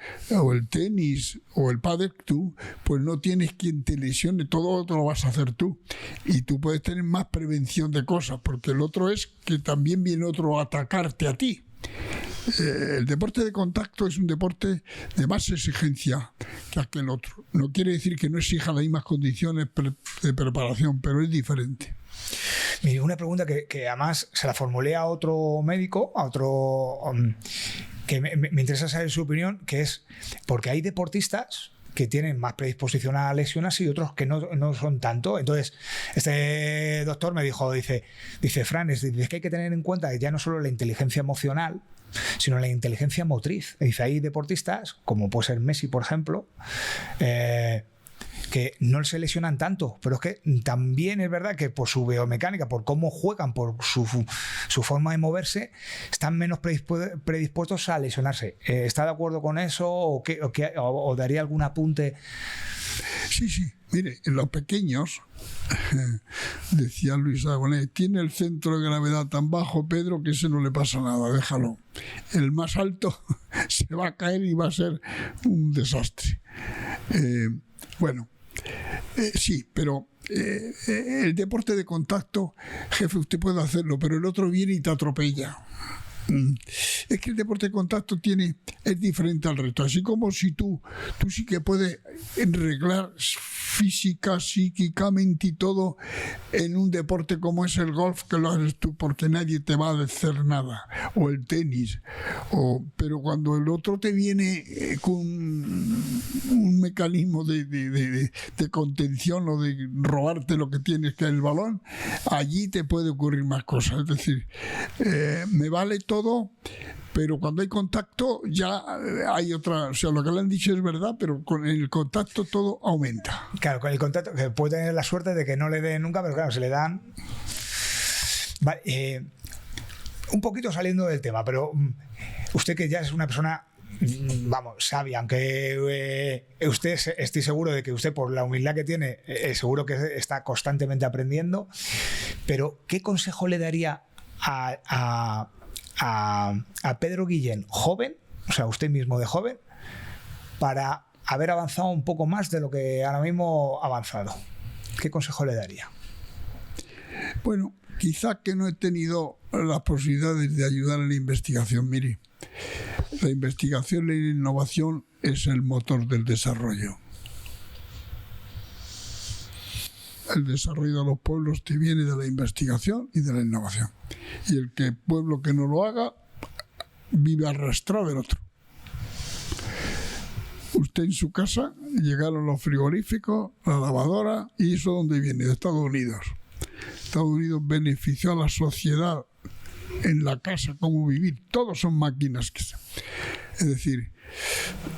tenis o el pádel, tú pues no tienes quien te lesione, todo lo vas a hacer tú, y tú puedes tener más prevención de cosas, porque el otro es que también viene otro a atacarte a ti. El deporte de contacto es un deporte de más exigencia que aquel otro. No quiere decir que no exija las mismas condiciones de preparación, pero es diferente. Mire, una pregunta que además se la formulé a otro médico, que me interesa saber su opinión, que es porque hay deportistas que tienen más predisposición a lesiones y otros que no son tanto. Entonces, este doctor me dijo, dice Fran, es que hay que tener en cuenta que ya no solo la inteligencia emocional, sino la inteligencia motriz. Dice, hay deportistas, como puede ser Messi, por ejemplo, que no se lesionan tanto, pero es que también es verdad que por su biomecánica, por cómo juegan, por su forma de moverse, están menos predispuestos a lesionarse. ¿Está de acuerdo con eso o daría algún apunte? Sí. Mire, en los pequeños, decía Luis Aragonés, tiene el centro de gravedad tan bajo, Pedro, que ese no le pasa nada, déjalo. El más alto se va a caer y va a ser un desastre. Sí, pero el deporte de contacto, jefe, usted puede hacerlo, pero el otro viene y te atropella. Es que el deporte de contacto es diferente al resto. Así como si tú sí que puedes arreglar física, psíquicamente y todo en un deporte como es el golf, que lo haces tú porque nadie te va a decir nada, o el tenis, pero cuando el otro te viene con un mecanismo de contención o de robarte lo que tienes, que es el balón, allí te puede ocurrir más cosas. Es decir, me vale todo, pero cuando hay contacto ya hay otra, o sea, lo que le han dicho es verdad, pero con el contacto todo aumenta. Claro, con el contacto, que puede tener la suerte de que no le den nunca, pero claro, se le dan. Vale, un poquito saliendo del tema, pero usted, que ya es una persona, sabia, aunque usted, estoy seguro de que usted, por la humildad que tiene, seguro que está constantemente aprendiendo, pero ¿qué consejo le daría a Pedro Guillén, joven, o sea, usted mismo de joven, para haber avanzado un poco más de lo que ahora mismo ha avanzado? ¿Qué consejo le daría? Bueno, quizá que no he tenido las posibilidades de ayudar en la investigación. Mire, la investigación y la innovación es el motor del desarrollo. El desarrollo de los pueblos te viene de la investigación y de la innovación. Y el pueblo que no lo haga vive arrastrado del otro. Usted en su casa, llegaron los frigoríficos, la lavadora, y eso ¿dónde viene? De Estados Unidos. Estados Unidos benefició a la sociedad en la casa, cómo vivir. Todos son máquinas. Es decir,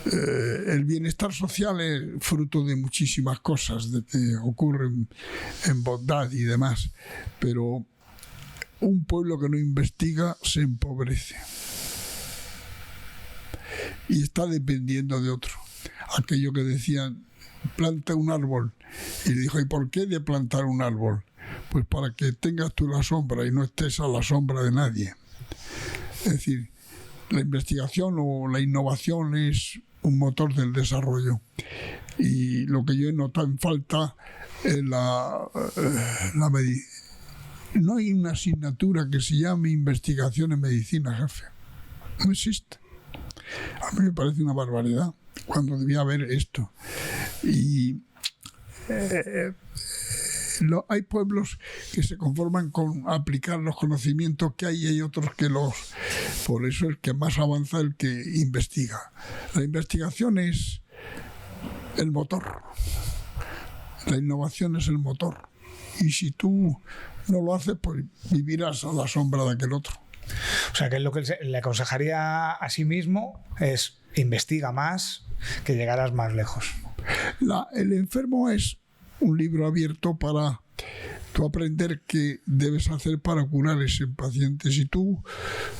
el bienestar social es fruto de muchísimas cosas que ocurren en bondad y demás, pero un pueblo que no investiga se empobrece y está dependiendo de otro. Aquello que decían, planta un árbol, y le dijo, ¿y por qué de plantar un árbol? Pues para que tengas tú la sombra y no estés a la sombra de nadie. Es decir, la investigación o la innovación es un motor del desarrollo, y lo que yo he notado en falta es la medicina. No hay una asignatura que se llame investigación en medicina, jefe. No existe. A mí me parece una barbaridad cuando debía haber esto. Y hay pueblos que se conforman con aplicar los conocimientos que hay, y hay otros que por eso el que más avanza el que investiga. La investigación es el motor, la innovación es el motor, y si tú no lo haces, pues vivirás a la sombra de aquel otro. O sea, que lo que le aconsejaría a sí mismo es investiga más, que llegarás más lejos. El enfermo es un libro abierto para tú aprender qué debes hacer para curar a ese paciente. Si tú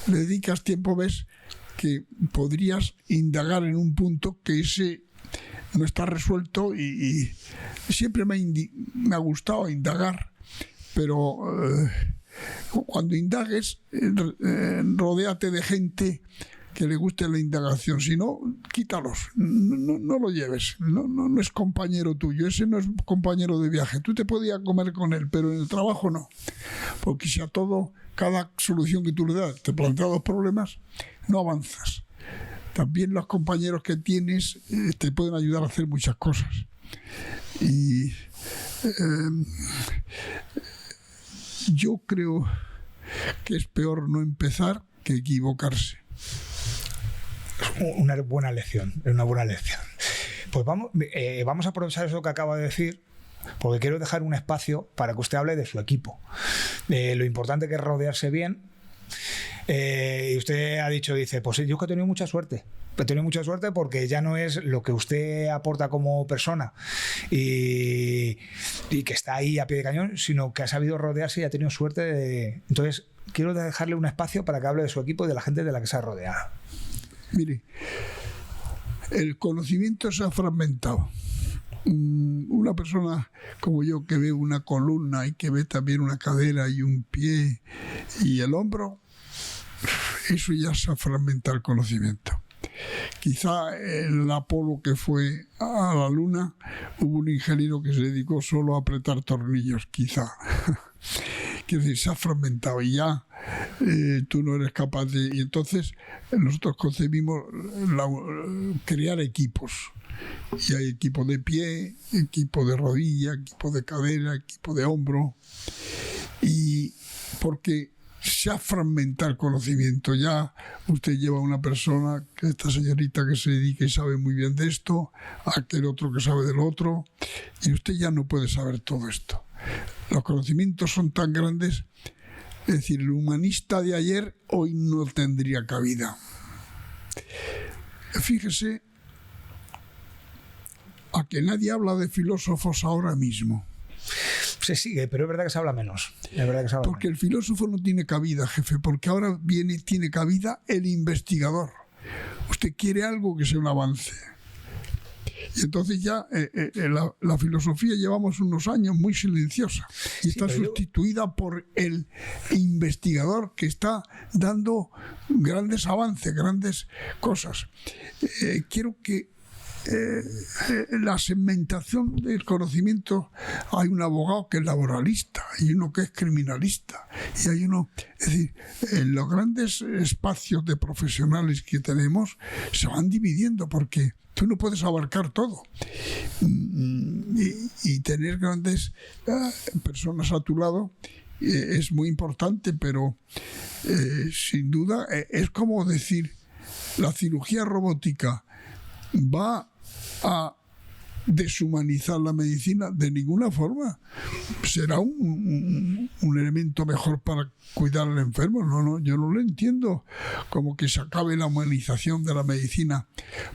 le dedicas tiempo, ves que podrías indagar en un punto que ese no está resuelto, y siempre me ha gustado indagar, pero cuando indagues, rodéate de gente que le guste la indagación, si no, quítalos, no lo lleves, no es compañero tuyo, ese no es compañero de viaje, tú te podías comer con él, pero en el trabajo no, porque si a todo, cada solución que tú le das te plantea dos problemas, no avanzas. También los compañeros que tienes te pueden ayudar a hacer muchas cosas. Y yo creo que es peor no empezar que equivocarse. Una buena lección, es una buena lección. Pues vamos a aprovechar eso que acaba de decir, porque quiero dejar un espacio para que usted hable de su equipo, de lo importante que es rodearse bien. Y usted ha dicho, dice, pues yo que he tenido mucha suerte. He tenido mucha suerte porque ya no es lo que usted aporta como persona y que está ahí a pie de cañón, sino que ha sabido rodearse y ha tenido suerte de... Entonces, quiero dejarle un espacio para que hable de su equipo y de la gente de la que se ha rodeado. Mire, el conocimiento se ha fragmentado. Una persona como yo que ve una columna y que ve también una cadera y un pie y el hombro, eso ya se ha fragmentado el conocimiento. Quizá el Apolo que fue a la Luna hubo un ingeniero que se dedicó solo a apretar tornillos, quizá. Quiero decir, se ha fragmentado y ya tú no eres capaz de... Y entonces nosotros concebimos crear equipos. Y hay equipo de pie, equipo de rodilla, equipo de cadera, equipo de hombro. Y porque se ha fragmentado el conocimiento. Ya usted lleva a una persona, que esta señorita que se dedica y sabe muy bien de esto, aquel otro que sabe del otro, y usted ya no puede saber todo esto. Los conocimientos son tan grandes, es decir, el humanista de ayer hoy no tendría cabida. Fíjese a que nadie habla de filósofos ahora mismo. Se sigue, pero es verdad que se habla menos. Porque el filósofo no tiene cabida, jefe, porque ahora tiene cabida el investigador. Usted quiere algo que sea un avance. Y entonces ya la filosofía llevamos unos años muy silenciosa y está sustituida por el investigador que está dando grandes avances, grandes cosas. Quiero que la segmentación del conocimiento, hay un abogado que es laboralista y uno que es criminalista y hay uno, es decir, en los grandes espacios de profesionales que tenemos se van dividiendo porque tú no puedes abarcar todo y tener grandes personas a tu lado es muy importante, pero sin duda es como decir, la cirugía robótica va a deshumanizar la medicina de ninguna forma. Será un elemento mejor para cuidar al enfermo. No, yo no lo entiendo como que se acabe la humanización de la medicina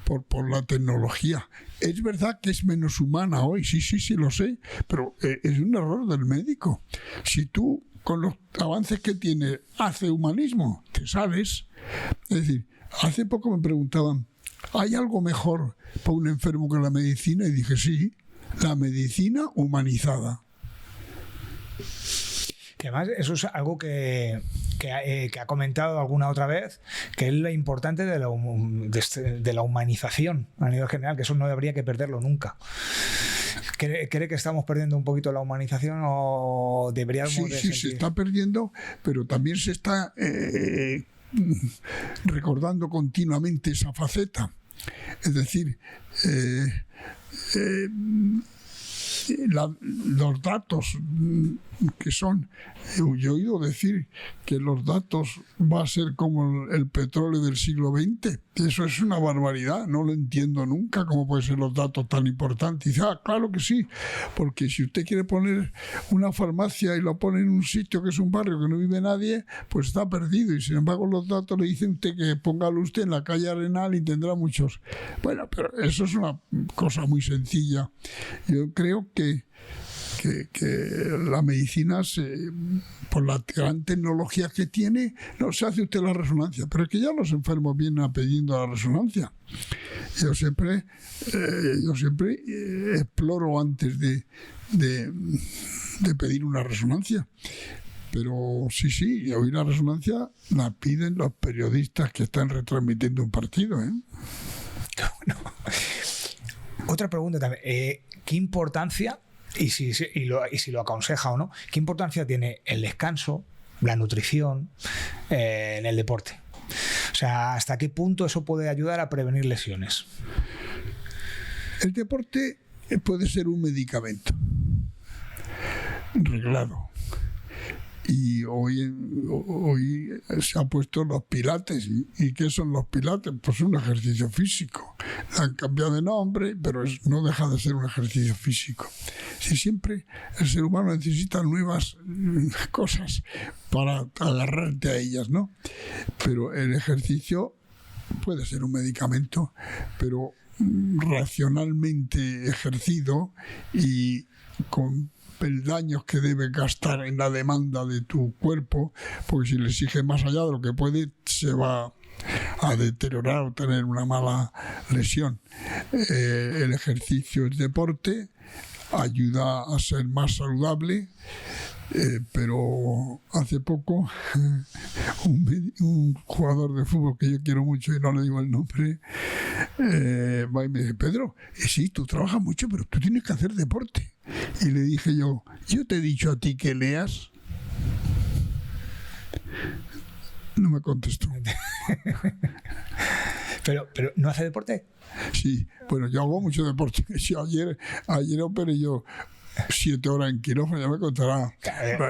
por la tecnología. Es verdad que es menos humana hoy, sí, lo sé, pero es un error del médico. Si tú con los avances que tiene hace humanismo, te sales. Es decir, hace poco me preguntaban, ¿hay algo mejor para un enfermo que la medicina? Y dije, sí, la medicina humanizada. Y además, eso es algo que ha comentado alguna otra vez, que es lo importante de la humanización a nivel general, que eso no habría que perderlo nunca. ¿Cree que estamos perdiendo un poquito la humanización o deberíamos Sí, se está perdiendo, pero también se está... recordando continuamente esa faceta, es decir, los datos que son, yo he oído decir que los datos va a ser como el petróleo del siglo XX. Eso es una barbaridad, no lo entiendo nunca cómo pueden ser los datos tan importantes. Y dice, claro que sí, porque si usted quiere poner una farmacia y lo pone en un sitio que es un barrio que no vive nadie, pues está perdido, y sin embargo los datos le dicen usted que póngalo usted en la calle Arenal y tendrá muchos. Bueno, pero eso es una cosa muy sencilla. Yo creo que la medicina, por la gran tecnología que tiene, no se hace usted la resonancia, pero es que ya los enfermos vienen pidiendo la resonancia. Yo siempre exploro antes de pedir una resonancia. Pero sí, y hoy la resonancia la piden los periodistas que están retransmitiendo un partido, ¿eh? Bueno. Otra pregunta también. ¿Qué importancia, y si lo aconseja o no, qué importancia tiene el descanso, la nutrición en el deporte? O sea, ¿hasta qué punto eso puede ayudar a prevenir lesiones? El deporte puede ser un medicamento reglado. Y hoy se han puesto los pilates. ¿Y qué son los pilates? Pues un ejercicio físico. Han cambiado de nombre, pero no deja de ser un ejercicio físico. Si siempre el ser humano necesita nuevas cosas para agarrarte a ellas, ¿no? Pero el ejercicio puede ser un medicamento, pero racionalmente ejercido y con peldaños que debe gastar en la demanda de tu cuerpo, porque si le exige más allá de lo que puede, se va a deteriorar o tener una mala lesión. El ejercicio, el deporte, ayuda a ser más saludable, pero hace poco un jugador de fútbol que yo quiero mucho y no le digo el nombre, va y me dice: Pedro, sí, tú trabajas mucho, pero tú tienes que hacer deporte. Y le dije yo te he dicho a ti que leas. No me contestó. ¿Pero no hace deporte? Sí, bueno, yo hago mucho deporte. Ayer operé yo 7 horas en quirófano, ya me contará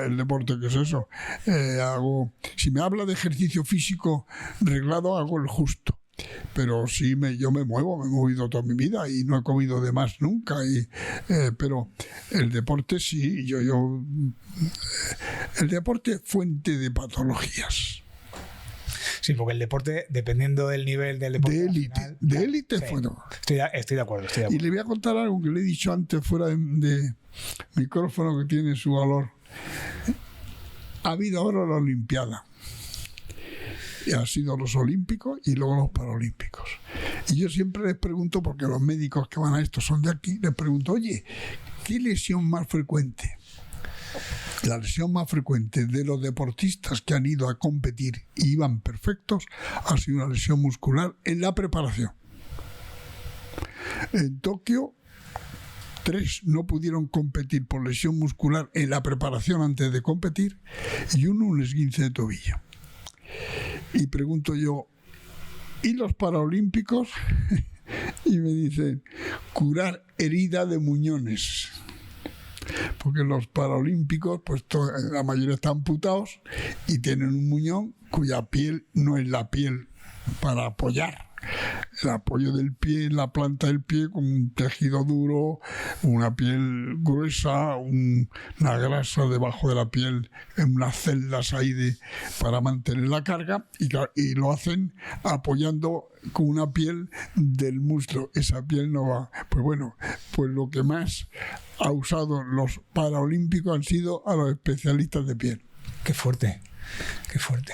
el deporte que es eso. Si me habla de ejercicio físico reglado, hago el justo. Pero sí, yo me he movido toda mi vida y no he comido de más nunca. Pero el deporte sí, el deporte es fuente de patologías. Sí, porque el deporte, dependiendo del nivel del deporte... De élite, sí, bueno. Estoy de acuerdo. Y le voy a contar algo que le he dicho antes fuera de micrófono, que tiene su valor. Ha habido ahora la Olimpiada. Y han sido los olímpicos y luego los paralímpicos. Y yo siempre les pregunto, porque los médicos que van a esto son de aquí, les pregunto: oye, ¿qué lesión más frecuente? La lesión más frecuente de los deportistas que han ido a competir y iban perfectos ha sido una lesión muscular en la preparación. En Tokio, 3 no pudieron competir por lesión muscular en la preparación antes de competir y uno un esguince de tobillo. Y pregunto yo: ¿y los paralímpicos? Y me dicen: curar herida de muñones. Porque los paralímpicos, pues la mayoría están amputados y tienen un muñón cuya piel no es la piel para apoyar. El apoyo del pie, la planta del pie, con un tejido duro, una piel gruesa, una grasa debajo de la piel, en unas celdas ahí para mantener la carga, y lo hacen apoyando con una piel del muslo. Esa piel no va. Pues bueno, pues lo que más ha usado los paralímpicos han sido a los especialistas de piel. Qué fuerte, qué fuerte.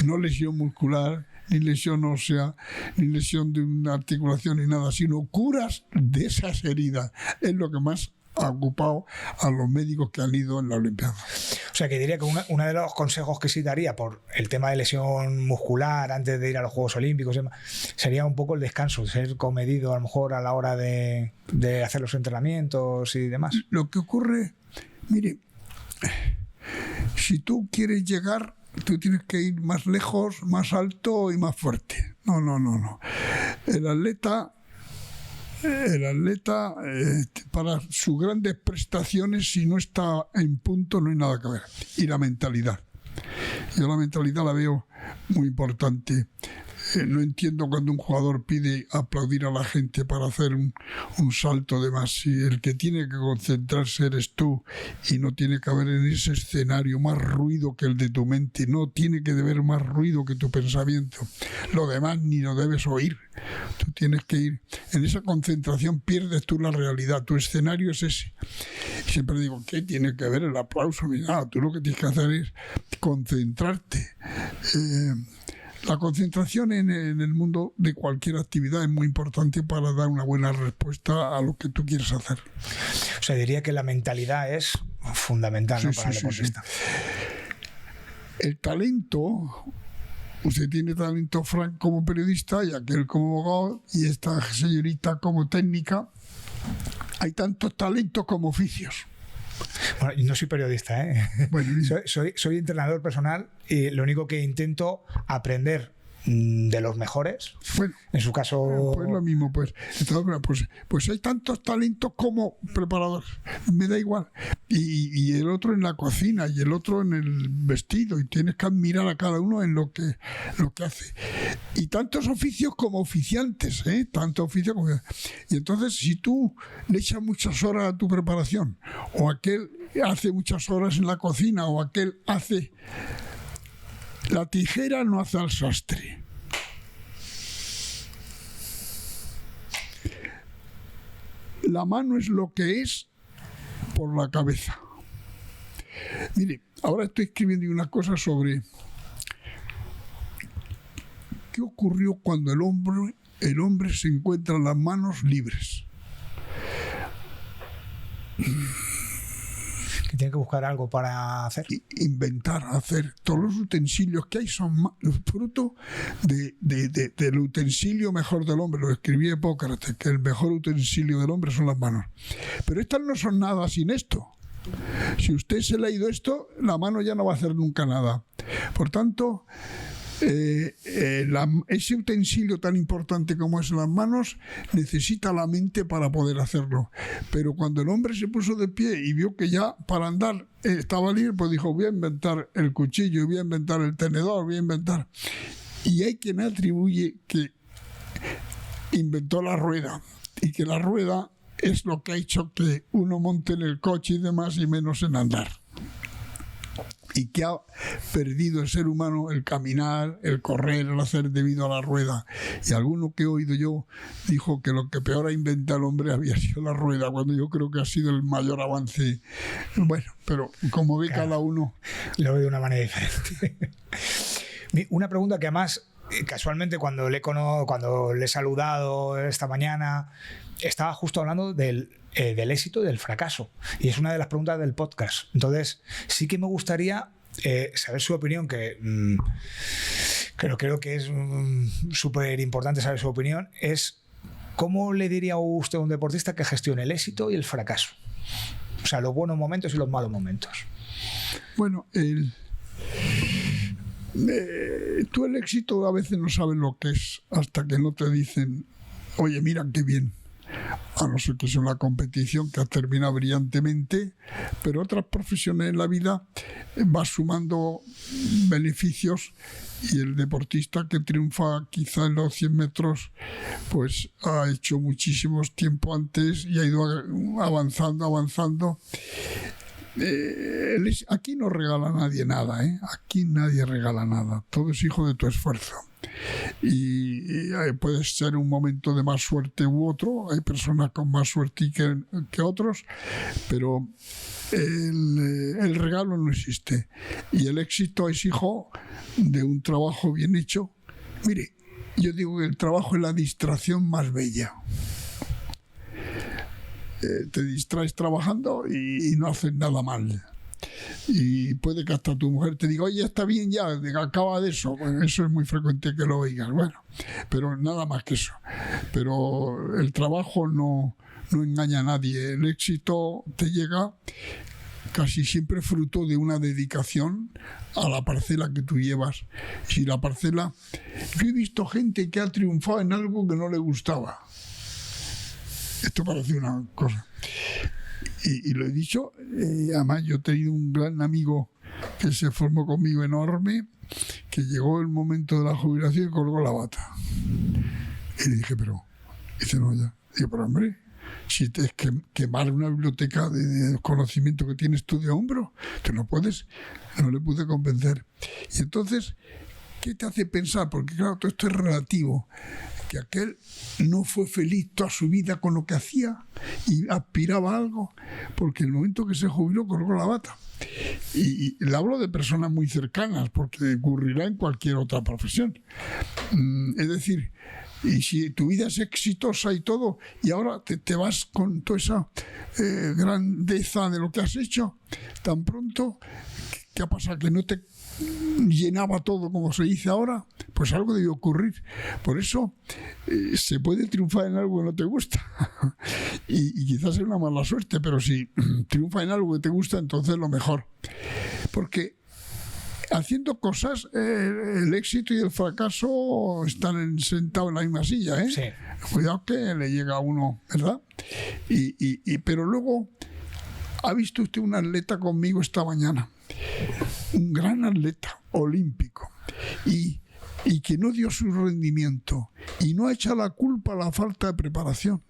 No lesión muscular, ni lesión ósea, ni lesión de una articulación, ni nada, sino curas de esas heridas. Es lo que más ha ocupado a los médicos que han ido en la Olimpiada. O sea, que diría que uno de los consejos que sí daría por el tema de lesión muscular antes de ir a los Juegos Olímpicos sería un poco el descanso, ser comedido a lo mejor a la hora de hacer los entrenamientos y demás. Lo que ocurre, mire, si tú quieres llegar, tú tienes que ir más lejos, más alto y más fuerte. No. El atleta, para sus grandes prestaciones, si no está en punto, no hay nada que ver. Y la mentalidad. Yo la mentalidad la veo muy importante. No entiendo cuando un jugador pide aplaudir a la gente para hacer un salto de más. Si el que tiene que concentrarse eres tú, y no tiene que haber en ese escenario más ruido que el de tu mente, no tiene que haber más ruido que tu pensamiento. Lo demás ni lo debes oír. Tú tienes que ir. En esa concentración pierdes tú la realidad. Tu escenario es ese. Y siempre digo: ¿qué tiene que ver el aplauso? Ni nada. Tú lo que tienes que hacer es concentrarte. La concentración en el mundo de cualquier actividad es muy importante para dar una buena respuesta a lo que tú quieres hacer. O sea, diría que la mentalidad es fundamental, ¿no? Para el deportista. el talento, usted tiene talento, Frank, como periodista, y aquel como abogado, y esta señorita como técnica. Hay tantos talentos como oficios. Bueno, yo no soy periodista, ¿eh? Bueno, soy entrenador personal y lo único que intento aprender de los mejores. Bueno, en su caso, pues lo mismo, pues hay tantos talentos como preparadores, me da igual, y el otro en la cocina y el otro en el vestido, y tienes que admirar a cada uno en lo que hace, y tantos oficios como oficiantes, tantos oficios como... Y entonces, si tú le echas muchas horas a tu preparación, o aquel hace muchas horas en la cocina, o aquel hace... La tijera no hace al sastre. La mano es lo que es por la cabeza. Mire, ahora estoy escribiendo una cosa sobre qué ocurrió cuando el hombre se encuentra las manos libres. Que tiene que buscar algo para hacer. Inventar, hacer. Todos los utensilios que hay son fruto del utensilio mejor del hombre. Lo escribí Hipócrates, que el mejor utensilio del hombre son las manos. Pero estas no son nada sin esto. Si usted se le ha ido esto, la mano ya no va a hacer nunca nada. Por tanto, ese utensilio tan importante como es las manos necesita la mente para poder hacerlo. Pero cuando el hombre se puso de pie y vio que ya para andar estaba libre, pues dijo: voy a inventar el cuchillo, voy a inventar el tenedor, voy a inventar. Y hay quien atribuye que inventó la rueda, y que la rueda es lo que ha hecho que uno monte en el coche y demás, y menos en andar. Y que ha perdido el ser humano el caminar, el correr, el hacer debido a la rueda. Y alguno que he oído yo dijo que lo que peor ha inventado el hombre había sido la rueda, cuando yo creo que ha sido el mayor avance. Bueno, pero como ve, claro, cada uno lo ve de una manera diferente. Una pregunta que además, casualmente, cuando le he saludado esta mañana, estaba justo hablando del éxito y del fracaso, y es una de las preguntas del podcast. Entonces sí que me gustaría saber su opinión, que creo que es súper importante saber su opinión. Es ¿cómo le diría usted a un deportista que gestione el éxito y el fracaso? O sea, los buenos momentos y los malos momentos. Bueno, tú el éxito a veces no sabes lo que es hasta que no te dicen: oye, mira qué bien. A no ser que sea una competición que ha terminado brillantemente, pero otras profesiones en la vida va sumando beneficios, y el deportista que triunfa quizá en los 100 metros pues ha hecho muchísimos tiempo antes y ha ido avanzando. Aquí no regala nadie nada, aquí nadie regala nada, todo es hijo de tu esfuerzo. Y puede ser un momento de más suerte u otro, hay personas con más suerte que otros, pero el regalo no existe, y el éxito es hijo de un trabajo bien hecho. Mire, yo digo que el trabajo es la distracción más bella. Te distraes trabajando y no haces nada mal. Y puede que hasta tu mujer te diga: oye, está bien ya, acaba de eso. Bueno, eso es muy frecuente que lo oigas. Bueno, pero nada más que eso. Pero el trabajo no engaña a nadie. El éxito te llega casi siempre fruto de una dedicación a la parcela que tú llevas. Si la parcela... Yo he visto gente que ha triunfado en algo que no le gustaba. Esto parece una cosa. Y lo he dicho, además yo he tenido un gran amigo que se formó conmigo enorme, que llegó el momento de la jubilación y colgó la bata. Y le dije: pero... Dice: no, ya. Digo: pero hombre, si te es que quemar una biblioteca de conocimiento que tienes tú de hombro, tú no puedes. No le pude convencer. Y entonces, ¿qué te hace pensar? Porque claro, todo esto es relativo. Que aquel no fue feliz toda su vida con lo que hacía y aspiraba a algo, porque en el momento que se jubiló colgó la bata. Y le hablo de personas muy cercanas, porque ocurrirá en cualquier otra profesión. Es decir, y si tu vida es exitosa y todo, y ahora te vas con toda esa grandeza de lo que has hecho, tan pronto, ¿qué ha pasado? Que no te llenaba todo, como se dice ahora, pues algo debe ocurrir. Por eso se puede triunfar en algo que no te gusta y quizás es una mala suerte, pero si triunfa en algo que te gusta, entonces lo mejor. Porque haciendo cosas, el éxito y el fracaso están sentados en la misma silla, ¿eh? Sí. Cuidado que le llega a uno, ¿verdad? Pero luego ha visto usted un atleta conmigo esta mañana, un gran atleta olímpico, y que no dio su rendimiento, y no echa la culpa a la falta de preparación,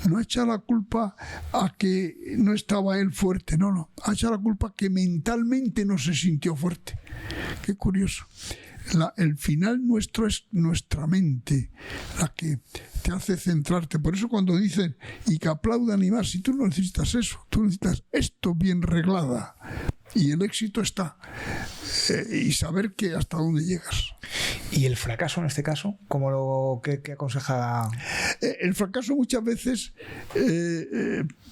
no echa la culpa a que no estaba él fuerte, no, echa la culpa que mentalmente no se sintió fuerte. Qué curioso. El final nuestro es nuestra mente, la que te hace centrarte. Por eso cuando dicen y que aplaudan y más, si tú no necesitas eso, tú necesitas esto bien reglada, y el éxito está, y saber que hasta dónde llegas. ¿Y el fracaso en este caso? ¿Qué aconseja? El fracaso muchas veces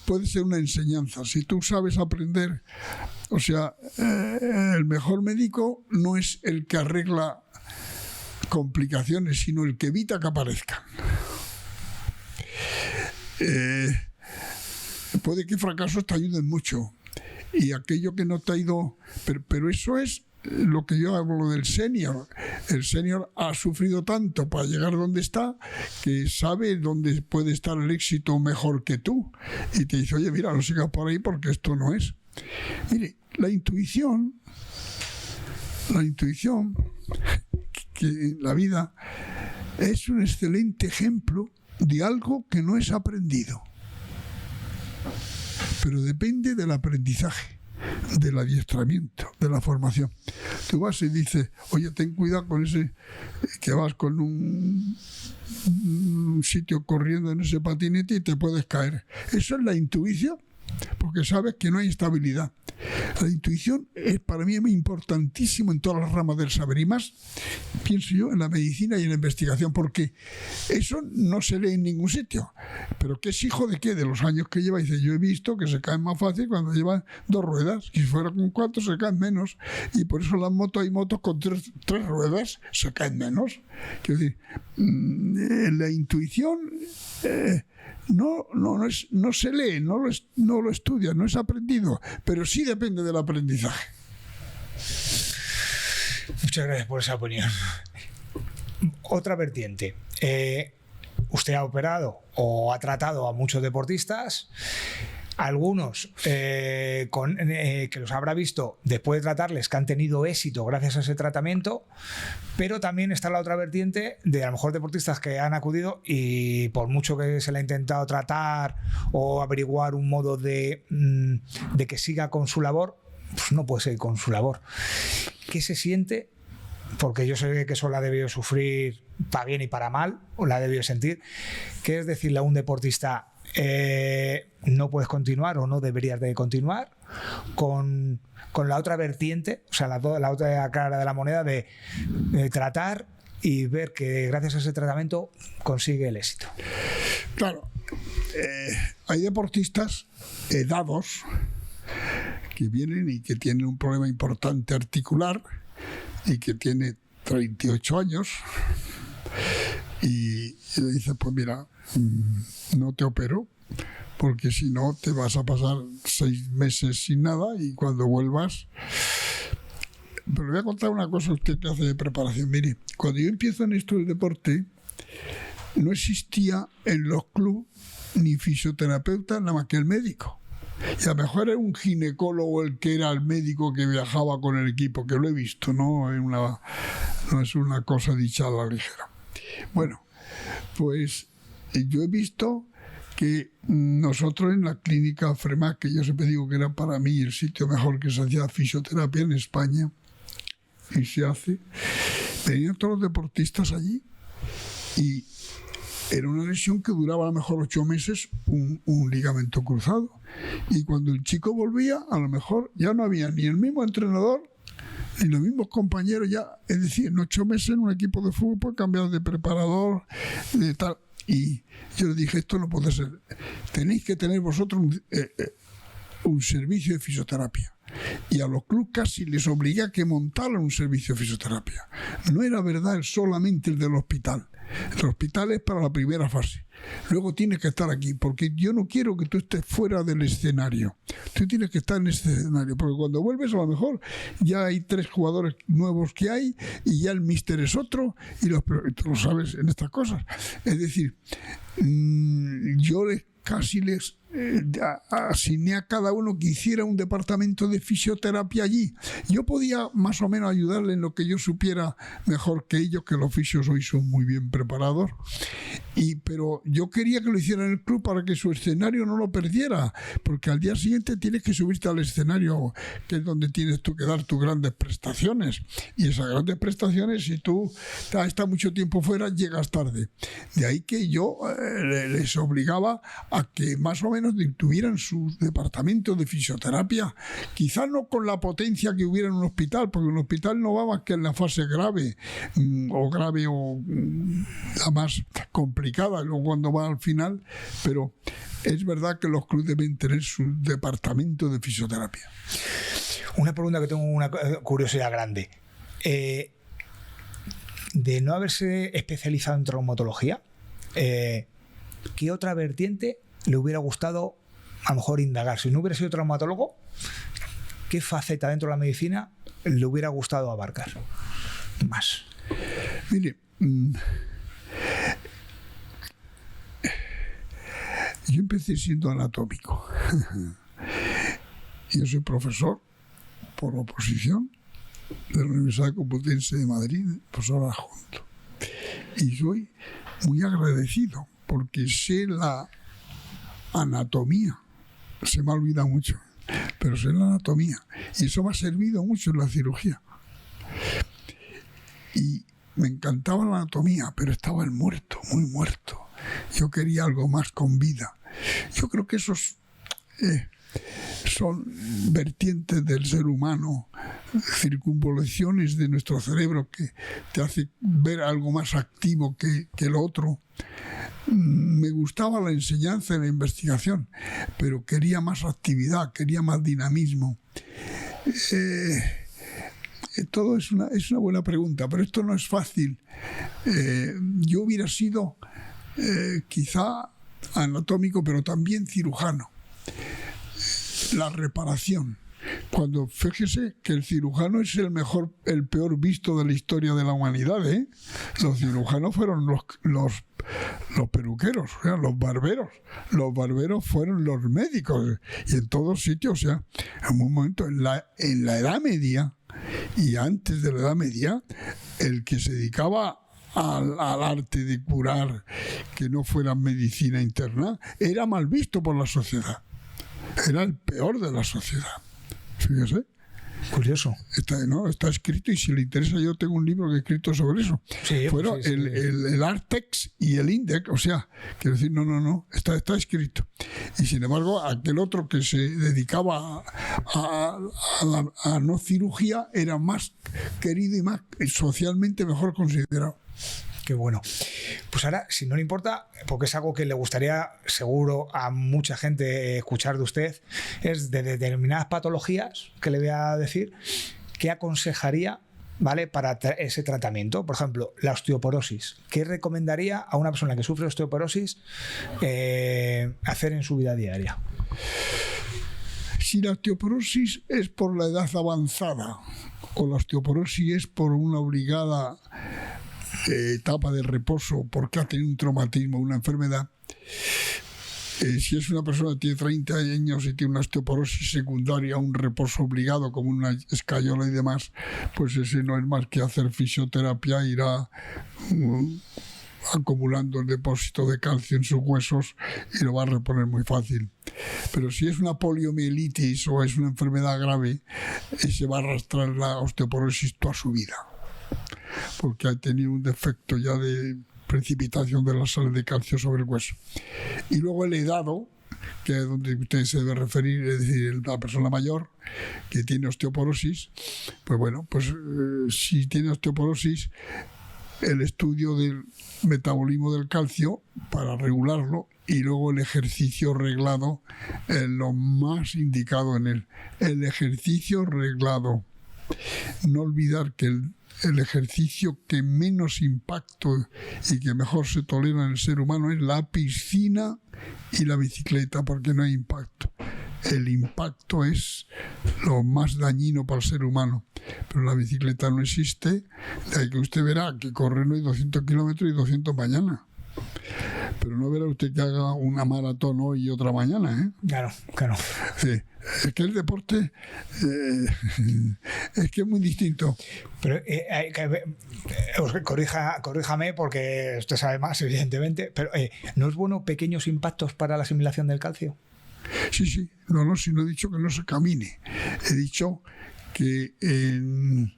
puede ser una enseñanza. Si tú sabes aprender, o sea, el mejor médico no es el que arregla complicaciones, sino el que evita que aparezcan. Puede que fracasos te ayuden mucho, y aquello que no te ha ido, pero eso es lo que yo hablo del senior. El senior ha sufrido tanto para llegar donde está, que sabe dónde puede estar el éxito mejor que tú, y te dice, oye, mira, no sigas por ahí porque esto no es. Mire, la intuición que en la vida es un excelente ejemplo de algo que no es aprendido, pero depende del aprendizaje, del adiestramiento, de la formación. Tú vas y dices, oye, ten cuidado con ese, que vas con un sitio corriendo en ese patinete y te puedes caer. Eso es la intuición, porque sabes que no hay estabilidad. La intuición es para mí muy importantísimo en todas las ramas del saber, y más, pienso yo, en la medicina y en la investigación, porque eso no se lee en ningún sitio. Pero ¿qué es hijo de qué? De los años que lleva. Dice, yo he visto que se caen más fácil cuando llevan 2 ruedas, y si fuera con 4 se caen menos, y por eso las motos, hay motos con 3 ruedas, se caen menos. Quiero decir, la intuición no se lee, no lo estudia, no es aprendido, pero sí depende del aprendizaje. Muchas gracias por esa opinión. Otra vertiente. Usted ha operado o ha tratado a muchos deportistas. Algunos que los habrá visto después de tratarles que han tenido éxito gracias a ese tratamiento, pero también está la otra vertiente de a lo mejor deportistas que han acudido y por mucho que se le ha intentado tratar o averiguar un modo de que siga con su labor, pues no puede seguir con su labor. ¿Qué se siente? Porque yo sé que eso la ha debido sufrir para bien y para mal, o la ha debido sentir. ¿Qué es decirle a un deportista no puedes continuar o no deberías de continuar, con la otra vertiente, o sea, la otra cara de la moneda de tratar y ver que gracias a ese tratamiento consigue el éxito? Claro, hay deportistas dados que vienen y que tienen un problema importante articular y que tiene 38 años y le dice, pues mira, no te opero porque si no te vas a pasar 6 meses sin nada y cuando vuelvas... Pero le voy a contar una cosa a usted que hace de preparación. Mire, cuando yo empiezo en esto del deporte, no existía en los clubes ni fisioterapeuta nada más que el médico. Y a lo mejor era un ginecólogo el que era el médico que viajaba con el equipo, que lo he visto, no es una cosa dicha a la ligera. Bueno, pues yo he visto que nosotros en la clínica Fremac, que yo siempre digo que era para mí el sitio mejor que se hacía fisioterapia en España, y se hace, venían todos los deportistas allí y era una lesión que duraba a lo mejor 8 meses, un ligamento cruzado. Y cuando el chico volvía, a lo mejor ya no había ni el mismo entrenador ni los mismos compañeros ya. Es decir, en 8 meses en un equipo de fútbol cambiar de preparador, de tal. Y yo le dije, esto no puede ser. Tenéis que tener vosotros un servicio de fisioterapia. y a los clubes casi les obligué a que montaran un servicio de fisioterapia. No era verdad solamente el del hospital. El hospital es para la primera fase. Luego tienes que estar aquí, porque yo no quiero que tú estés fuera del escenario. Tú tienes que estar en este escenario, porque cuando vuelves a lo mejor ya hay 3 jugadores nuevos que hay y ya el míster es otro, y tú lo sabes en estas cosas. Es decir, yo casi les asigné a cada uno que hiciera un departamento de fisioterapia allí. Yo podía más o menos ayudarle en lo que yo supiera mejor que ellos, que los fisios hoy son muy bien preparados, pero yo quería que lo hiciera en el club para que su escenario no lo perdiera, porque al día siguiente tienes que subirte al escenario, que es donde tienes tú que dar tus grandes prestaciones, y esas grandes prestaciones, si tú estás mucho tiempo fuera, llegas tarde. De ahí que yo les obligaba a que más o menos tuvieran su departamento de fisioterapia, quizás no con la potencia que hubiera en un hospital, porque en un hospital no va más que en la fase grave o la más complicada, luego cuando va al final, pero es verdad que los clubes deben tener su departamento de fisioterapia. Una pregunta que tengo, una curiosidad grande. De no haberse especializado en traumatología, ¿qué otra vertiente le hubiera gustado a lo mejor indagar? Si no hubiera sido traumatólogo, ¿qué faceta dentro de la medicina le hubiera gustado abarcar más? Mire, yo empecé siendo anatómico. Yo soy profesor por oposición de la Universidad Complutense de Madrid, profesor adjunto. Y soy muy agradecido porque sé la anatomía. Se me ha olvidado mucho, pero sé la anatomía. Y eso me ha servido mucho en la cirugía. Y me encantaba la anatomía, pero estaba el muerto, muy muerto. Yo quería algo más con vida. Yo creo que esos son vertientes del ser humano, circunvoluciones de nuestro cerebro que te hace ver algo más activo que el otro. Me gustaba la enseñanza y la investigación, pero quería más actividad, quería más dinamismo. Todo es una buena pregunta, pero esto no es fácil. Yo hubiera sido quizá anatómico, pero también cirujano. La reparación. Cuando fíjese que el cirujano es el peor visto de la historia de la humanidad, ¿eh? Los cirujanos fueron los peluqueros, o sea, los barberos. Los barberos fueron los médicos, y en todos sitios, o sea, en un momento, en la Edad Media y antes de la Edad Media, el que se dedicaba al arte de curar, que no fuera medicina interna, era mal visto por la sociedad. Era el peor de la sociedad. Fíjese. Curioso. Está escrito, y si le interesa, yo tengo un libro que he escrito sobre eso. Sí, fueron pues sí, el Artex y el Index, o sea, quiero decir, no, está escrito. Y sin embargo, aquel otro que se dedicaba a no cirugía era más querido y más socialmente mejor considerado. Qué bueno. Pues ahora, si no le importa, porque es algo que le gustaría seguro a mucha gente escuchar de usted, es de determinadas patologías que le voy a decir, ¿qué aconsejaría, ¿vale?, para ese tratamiento? Por ejemplo, la osteoporosis. ¿Qué recomendaría a una persona que sufre osteoporosis hacer en su vida diaria? Si la osteoporosis es por la edad avanzada o la osteoporosis es por una obligada etapa de reposo porque ha tenido un traumatismo, una enfermedad, si es una persona que tiene 30 años y tiene una osteoporosis secundaria, un reposo obligado como una escayola y demás, pues ese no es más que hacer fisioterapia, irá acumulando el depósito de calcio en sus huesos y lo va a reponer muy fácil. Pero si es una poliomielitis o es una enfermedad grave, se va a arrastrar la osteoporosis toda su vida, porque ha tenido un defecto ya de precipitación de la sal de calcio sobre el hueso. Y luego el edado, que es donde usted se debe referir, es decir, la persona mayor que tiene osteoporosis, pues bueno, pues si tiene osteoporosis, el estudio del metabolismo del calcio para regularlo, y luego el ejercicio reglado es lo más indicado en él. El ejercicio reglado. No olvidar que el ejercicio que menos impacto y que mejor se tolera en el ser humano es la piscina y la bicicleta, porque no hay impacto. El impacto es lo más dañino para el ser humano, pero la bicicleta no existe. De ahí que usted verá que corren hoy 200 kilómetros y 200 mañana, pero no verá usted que haga una maratón hoy y otra mañana, ¿eh? Claro, claro. Sí. Es que el deporte es que es muy distinto. Pero corríjame porque usted sabe más, evidentemente, pero ¿no es bueno pequeños impactos para la asimilación del calcio? Sí. No, si no he dicho que no se camine. He dicho que en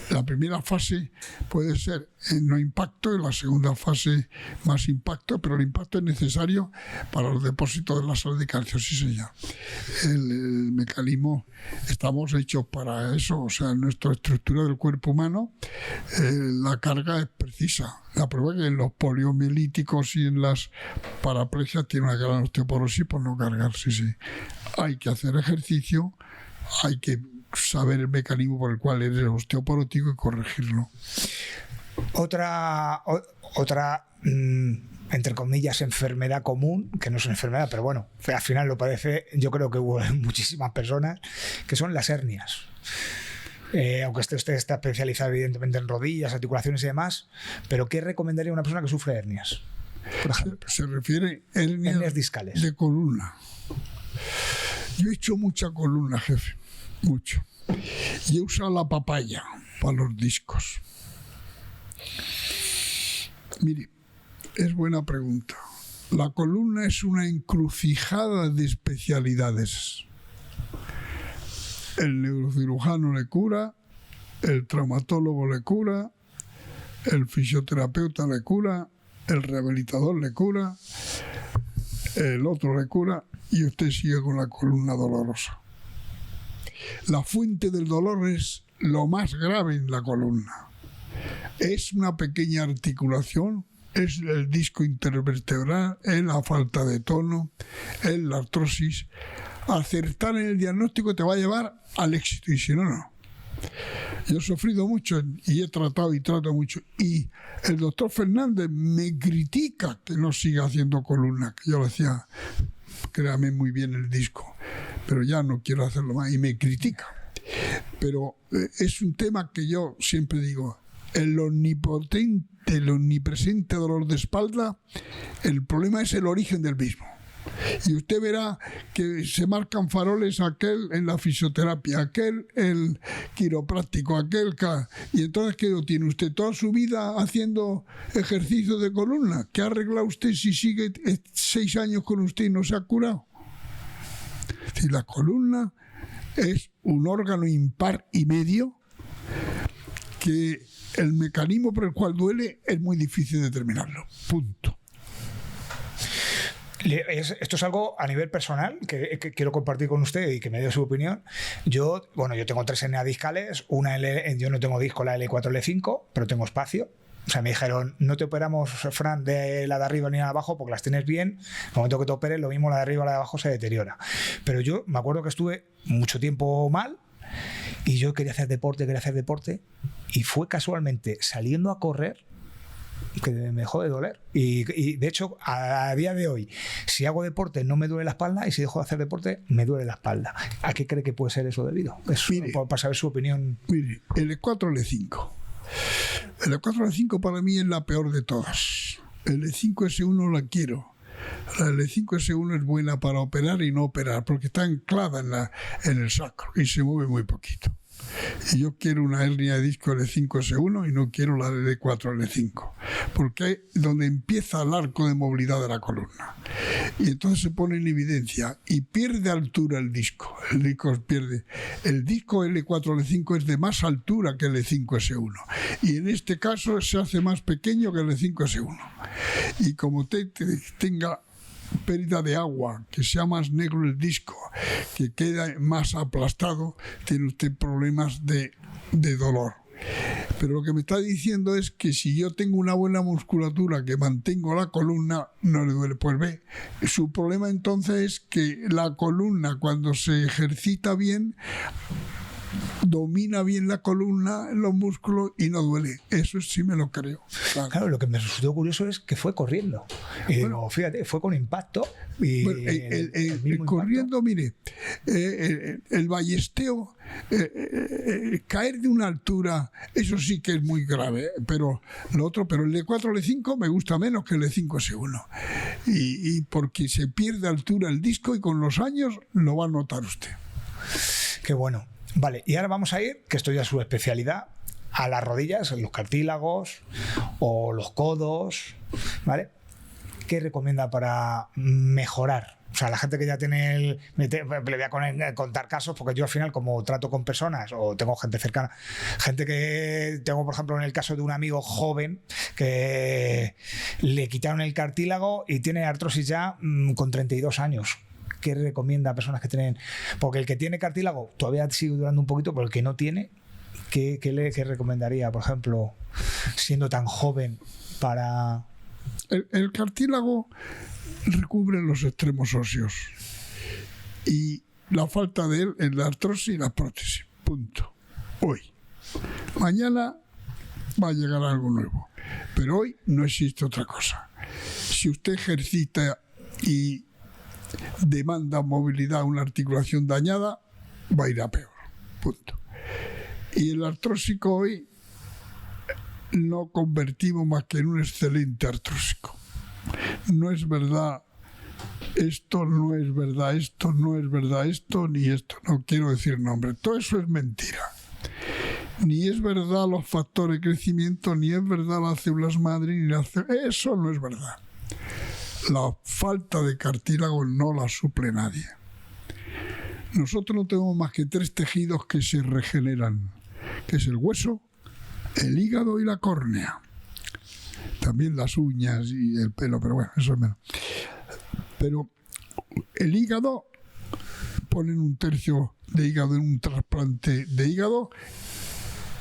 la primera fase puede ser no impacto, en la segunda fase más impacto, pero el impacto es necesario para los depósitos de la sal de calcio, sí señor. El mecanismo, estamos hechos para eso, o sea, en nuestra estructura del cuerpo humano la carga es precisa. La prueba es que en los poliomielíticos y en las paraplegias tiene una gran osteoporosis por no cargar, sí. Hay que hacer ejercicio, hay que saber el mecanismo por el cual eres osteoporótico y corregirlo. Otra entre comillas, enfermedad común, que no es una enfermedad, pero bueno, al final lo parece, yo creo que hubo muchísimas personas, que son las hernias. Aunque usted está especializado evidentemente en rodillas, articulaciones y demás, pero ¿qué recomendaría a una persona que sufre hernias? Por ejemplo, se refiere a hernias discales. De columna. Yo he hecho mucha columna, jefe, mucho. Y he usado la papaya para los discos. Mire, es buena pregunta. La columna es una encrucijada de especialidades. El neurocirujano le cura, el traumatólogo le cura, el fisioterapeuta le cura, el rehabilitador le cura, el otro le cura, y usted sigue con la columna dolorosa. La fuente del dolor es lo más grave en la columna. Es una pequeña articulación, es el disco intervertebral, es la falta de tono, es la artrosis. Acertar en el diagnóstico te va a llevar al éxito, y si no, no. Yo he sufrido mucho y he tratado y trato mucho, y el doctor Fernández me critica que no siga haciendo columna, que yo le decía, créame muy bien el disco, pero ya no quiero hacerlo más, y me critica. Pero es un tema que yo siempre digo, el omnipresente dolor de espalda, el problema es el origen del mismo. Y usted verá que se marcan faroles, aquel en la fisioterapia, aquel el quiropráctico, aquel... Y entonces, ¿qué lo tiene usted? Toda su vida haciendo ejercicio de columna. ¿Qué arregla usted si sigue 6 años con usted y no se ha curado? Es decir, la columna es un órgano impar y medio que el mecanismo por el cual duele es muy difícil determinarlo. Punto. Esto es algo a nivel personal que quiero compartir con usted y que me dé su opinión. Yo tengo 3 hernias discales, yo no tengo disco, la L4, L5, pero tengo espacio. O sea, me dijeron, no te operamos, Fran, de la de arriba ni la de abajo porque las tienes bien. En el momento que te operes, lo mismo la de arriba o la de abajo se deteriora. Pero yo me acuerdo que estuve mucho tiempo mal y yo quería hacer deporte y fue casualmente saliendo a correr que me dejó de doler. Y de hecho, a día de hoy, si hago deporte no me duele la espalda, y si dejo de hacer deporte me duele la espalda. ¿A qué cree que puede ser eso debido? Para saber su opinión. Mire, el E4, L5. El E4, L5 para mí es la peor de todas. El E5S1 la quiero. La L5S1 es buena para operar y no operar, porque está anclada en el sacro y se mueve muy poquito. Y yo quiero una hernia de disco L5S1 y no quiero la L4 L5, porque es donde empieza el arco de movilidad de la columna. Y entonces se pone en evidencia y pierde altura el disco. El disco pierde. El disco L4 L5 es de más altura que el L5S1. Y en este caso se hace más pequeño que el L5S1. Y como usted tenga pérdida de agua, que sea más negro el disco, que queda más aplastado, tiene usted problemas de dolor. Pero lo que me está diciendo es que si yo tengo una buena musculatura, que mantengo la columna, no le duele. Pues ve, su problema entonces es que la columna, cuando se ejercita bien, domina bien la columna, los músculos, y no duele. Eso sí me lo creo. Claro, lo que me resultó curioso es que fue corriendo. Y digo, fíjate, fue con impacto. Y bueno, el mismo corriendo, impacto. mire, el ballesteo, caer de una altura, eso sí que es muy grave, pero lo otro, pero el de 4 de 5 me gusta menos que el de 5 S1. Y porque se pierde altura el disco, y con los años lo va a notar usted. Qué bueno. Vale, y ahora vamos a ir, que esto ya es su especialidad, a las rodillas, los cartílagos o los codos, ¿vale? ¿Qué recomienda para mejorar? O sea, la gente que ya tiene le voy a contar casos, porque yo al final, como trato con personas o tengo gente cercana, gente que tengo, por ejemplo, en el caso de un amigo joven que le quitaron el cartílago y tiene artrosis ya con 32 años. ¿Qué recomienda a personas que tienen? Porque el que tiene cartílago todavía sigue durando un poquito, pero el que no tiene, ¿qué recomendaría, por ejemplo, siendo tan joven para...? El cartílago recubre los extremos óseos, y la falta de él es la artrosis y la prótesis. Punto. Hoy. Mañana va a llegar algo nuevo, pero hoy no existe otra cosa. Si usted ejercita y demanda movilidad a una articulación dañada, va a ir a peor. Punto. Y el artrósico hoy lo convertimos más que en un excelente artrósico. No es verdad esto, no es verdad esto, no es verdad esto, ni esto. No quiero decir nombre. Todo eso es mentira. Ni es verdad los factores de crecimiento, ni es verdad las células madre, ni las células... Eso no es verdad. La falta de cartílago no la suple nadie. Nosotros no tenemos más que 3 tejidos que se regeneran, que es el hueso, el hígado y la córnea. También las uñas y el pelo, pero bueno, eso es menos. Pero el hígado, ponen 1/3 de hígado en un trasplante de hígado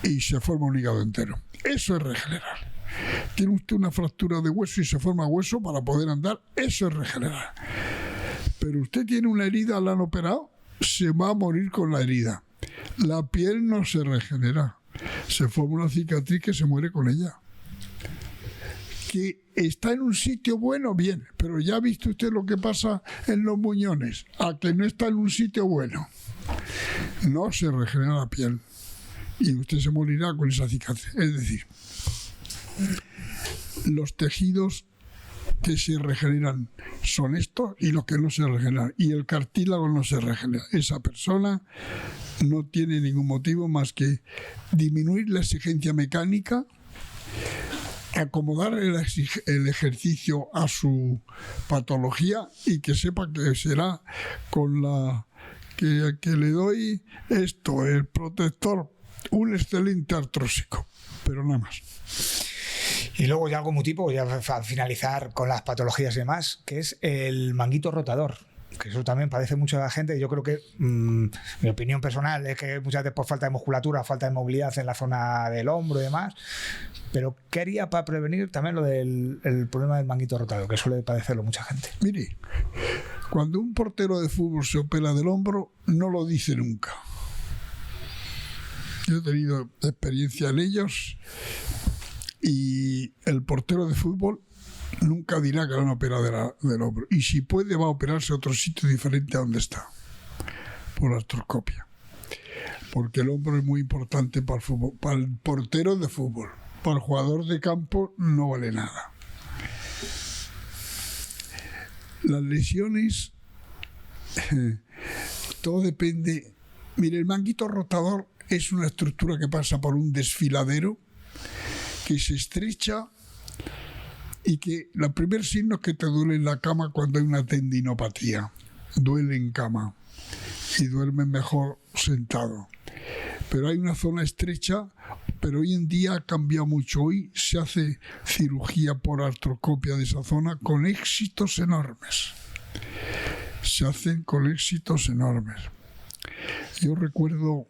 y se forma un hígado entero. Eso es regenerar. Tiene usted una fractura de hueso y se forma hueso para poder andar, eso es regenerar. Pero usted tiene una herida, la han operado, se va a morir con la herida. La piel no se regenera, se forma una cicatriz que se muere con ella. Que está en un sitio bueno, bien, pero ya ha visto usted lo que pasa en los muñones, a que no está en un sitio bueno. No se regenera la piel y usted se morirá con esa cicatriz. Es decir, los tejidos que se regeneran son estos y los que no se regeneran, y el cartílago no se regenera. Esa persona no tiene ningún motivo más que disminuir la exigencia mecánica, acomodar el ejercicio a su patología, y que sepa que será con la que le doy esto, el protector, un excelente artrósico, pero nada más. Y luego ya algo muy tipo, ya para finalizar con las patologías y demás, que es el manguito rotador, que eso también padece mucho a la gente. Yo creo que mi opinión personal es que muchas veces por falta de musculatura, falta de movilidad en la zona del hombro y demás, pero ¿qué haría para prevenir también lo del el problema del manguito rotador, que suele padecerlo mucha gente? Mire, cuando un portero de fútbol se opera del hombro, no lo dice nunca. Yo he tenido experiencia en ellos, y el portero de fútbol nunca dirá que lo han operado del hombro. Y si puede, va a operarse a otro sitio diferente a donde está, por artroscopia. Porque el hombro es muy importante para el fútbol, para el portero de fútbol. Para el jugador de campo no vale nada. Las lesiones, todo depende. Mire, el manguito rotador es una estructura que pasa por un desfiladero, que se estrecha, y que el primer signo es que te duele en la cama cuando hay una tendinopatía. Duele en cama y duermes mejor sentado. Pero hay una zona estrecha, pero hoy en día ha cambiado mucho. Hoy se hace cirugía por artroscopia de esa zona con éxitos enormes. Se hacen con éxitos enormes. Yo recuerdo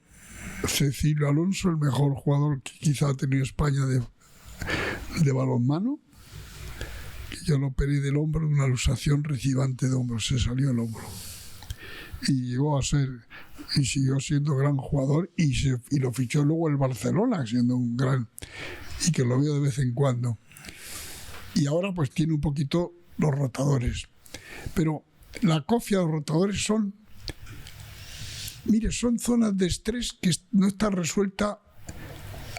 Cecilio Alonso, el mejor jugador que quizá ha tenido España de balonmano, que yo lo operé del hombro de una luxación recibante de hombro, se salió el hombro. Y llegó a ser, y siguió siendo gran jugador, y lo fichó luego el Barcelona, siendo un gran, y que lo veo de vez en cuando. Y ahora pues tiene un poquito los rotadores. Pero la cofia de los rotadores son zonas de estrés que no están resueltas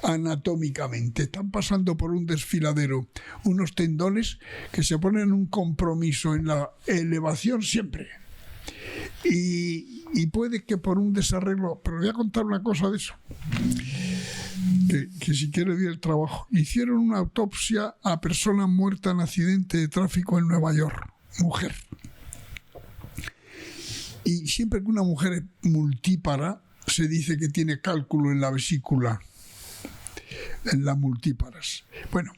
anatómicamente. Están pasando por un desfiladero unos tendones que se ponen en un compromiso en la elevación siempre. Y puede que por un desarreglo, pero voy a contar una cosa de eso, que si quiere ver el trabajo. Hicieron una autopsia a persona muerta en accidente de tráfico en Nueva York, mujer. Y siempre que una mujer es multípara, se dice que tiene cálculo en la vesícula, en las multíparas. Bueno,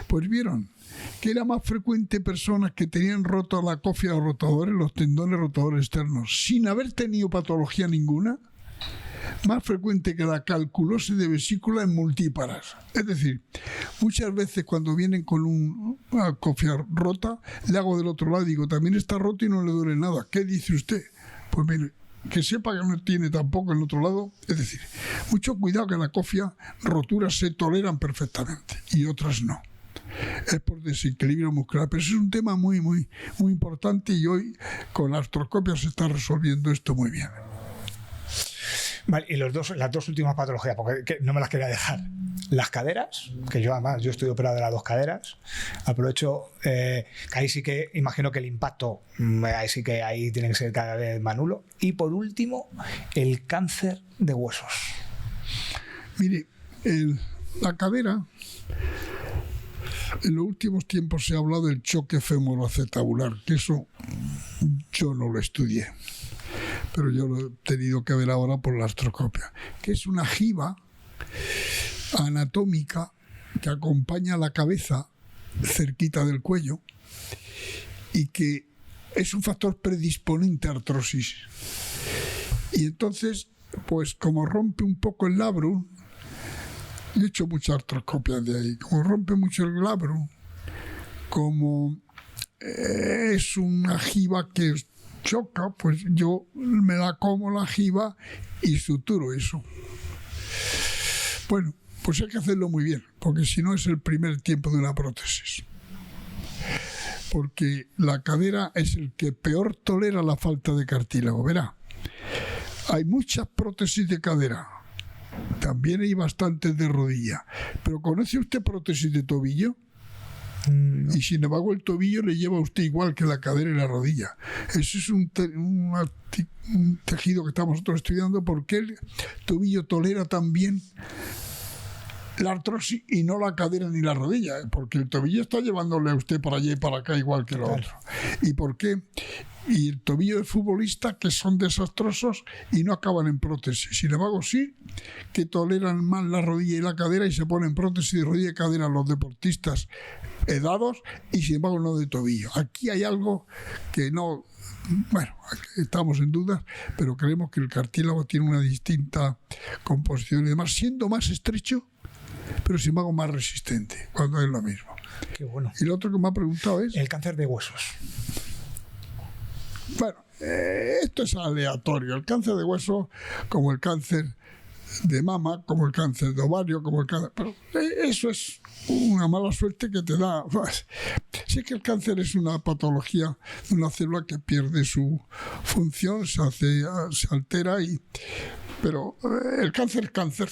pues vieron que era más frecuente personas que tenían roto la cofia de rotadores, los tendones rotadores externos, sin haber tenido patología ninguna, más frecuente que la calculosis de vesícula en multíparas. Es decir, muchas veces cuando vienen con una cofia rota, le hago del otro lado y digo, también está roto y no le duele nada. ¿Qué dice usted? Pues mire, que sepa que no tiene tampoco el otro lado. Es decir, mucho cuidado, que en la cofia roturas se toleran perfectamente y otras no. Es por desequilibrio muscular, pero eso es un tema muy, muy, muy importante, y hoy con la artroscopia se está resolviendo esto muy bien. Vale, y las dos últimas patologías, porque no me las quería dejar. Las caderas, que yo estoy operado de las dos caderas. Aprovecho, que ahí sí que imagino que el impacto, ahí tiene que ser cada vez más nulo. Y por último, el cáncer de huesos. Mire, la cadera, en los últimos tiempos se ha hablado del choque femoroacetabular, que eso yo no lo estudié, pero yo lo he tenido que ver ahora por la artroscopia, que es una jiba anatómica que acompaña a la cabeza cerquita del cuello y que es un factor predisponente a artrosis. Y entonces, pues como rompe un poco el labrum, yo he hecho muchas artroscopias de ahí, como rompe mucho el labrum, como es una jiba que choca, pues yo me la como la jiba y suturo eso. Bueno, pues hay que hacerlo muy bien, porque si no es el primer tiempo de una prótesis. Porque la cadera es el que peor tolera la falta de cartílago. Verá, hay muchas prótesis de cadera, también hay bastantes de rodilla, pero ¿conoce usted prótesis de tobillo? No. Y sin embargo el tobillo le lleva a usted igual que la cadera y la rodilla. Eso es un tejido que estamos nosotros estudiando, porque el tobillo tolera también la artrosis y no la cadera ni la rodilla, porque el tobillo está llevándole a usted para allá y para acá igual que lo otro. ¿Y por qué? Y el tobillo de futbolista, que son desastrosos y no acaban en prótesis. Sin embargo, sí que toleran más la rodilla y la cadera y se ponen prótesis de rodilla y cadera los deportistas edados, y sin embargo no de tobillo. Aquí hay algo que no... Bueno, estamos en dudas, pero creemos que el cartílago tiene una distinta composición y demás, siendo más estrecho, pero sin embargo más resistente, cuando es lo mismo. Qué bueno. Y lo otro que me ha preguntado es... el cáncer de huesos. Bueno, esto es aleatorio. El cáncer de hueso, como el cáncer de mama, como el cáncer de ovario, como el cáncer... Pero eso es una mala suerte que te da. Sí que el cáncer es una patología de una célula que pierde su función, se altera, pero el cáncer es cáncer.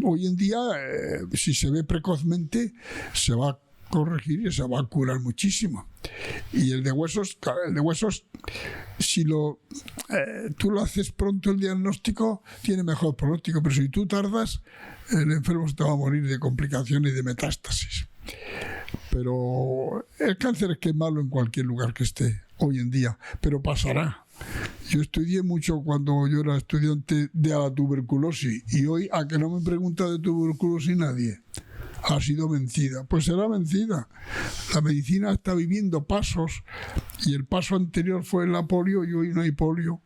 Hoy en día, si se ve precozmente, se va a corregir y se va a curar muchísimo. Y el de huesos, si tú lo haces pronto el diagnóstico, tiene mejor pronóstico, pero si tú tardas, el enfermo se te va a morir de complicaciones y de metástasis. Pero el cáncer es que es malo en cualquier lugar que esté hoy en día, pero pasará. Yo estudié mucho cuando yo era estudiante de la tuberculosis, y hoy, a que no me pregunta de tuberculosis nadie, ha sido vencida. Pues será vencida. La medicina está viviendo pasos, y el paso anterior fue la polio, y hoy no hay polio.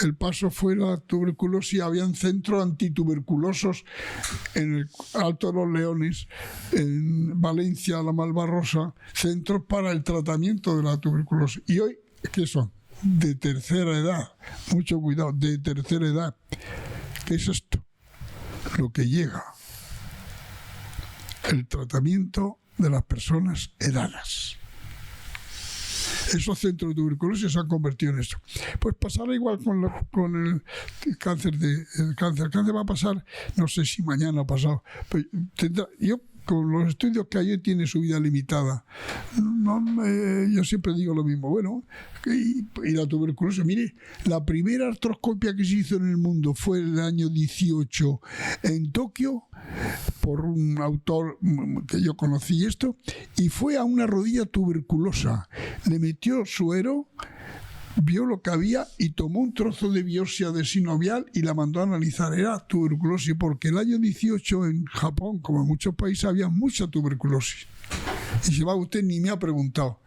El paso fue la tuberculosis. Habían centros antituberculosos en el Alto de los Leones, en Valencia, la Malvarrosa, centros para el tratamiento de la tuberculosis. Y hoy, ¿qué son? De tercera edad. Mucho cuidado, de tercera edad. ¿Qué es esto? Lo que llega. El tratamiento de las personas enanas. Esos centros de tuberculosis se han convertido en eso. Pues pasará igual con el cáncer. El cáncer va a pasar, no sé si mañana o pasado. Pero yo, con los estudios que hay, tiene su vida limitada. Yo siempre digo lo mismo. Bueno, y la tuberculosis, mire, la primera artroscopia que se hizo en el mundo fue en el año 18 en Tokio, por un autor que yo conocí esto, y fue a una rodilla tuberculosa. Le metió suero, vio lo que había y tomó un trozo de biopsia de sinovial y la mandó a analizar. Era tuberculosis, porque el año 18 en Japón, como en muchos países, había mucha tuberculosis. Y se va, usted ni me ha preguntado.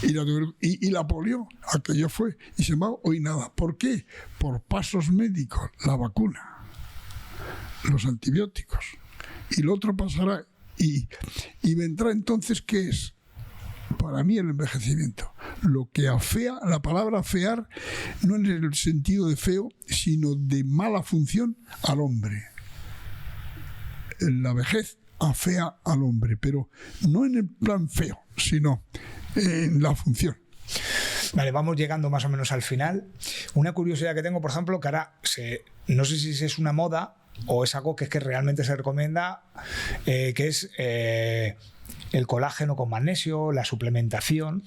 Y la polio, aquello fue. Y se va, hoy nada. ¿Por qué? Por pasos médicos, la vacuna, los antibióticos. Y lo otro pasará. Y vendrá entonces, ¿qué es? Para mí el envejecimiento. Lo que afea, la palabra afear, no en el sentido de feo, sino de mala función al hombre. La vejez afea al hombre, pero no en el plan feo, sino en la función. Vale, vamos llegando más o menos al final. Una curiosidad que tengo, por ejemplo, que ahora no sé si es una moda o es algo que realmente se recomienda, que es el colágeno con magnesio, la suplementación.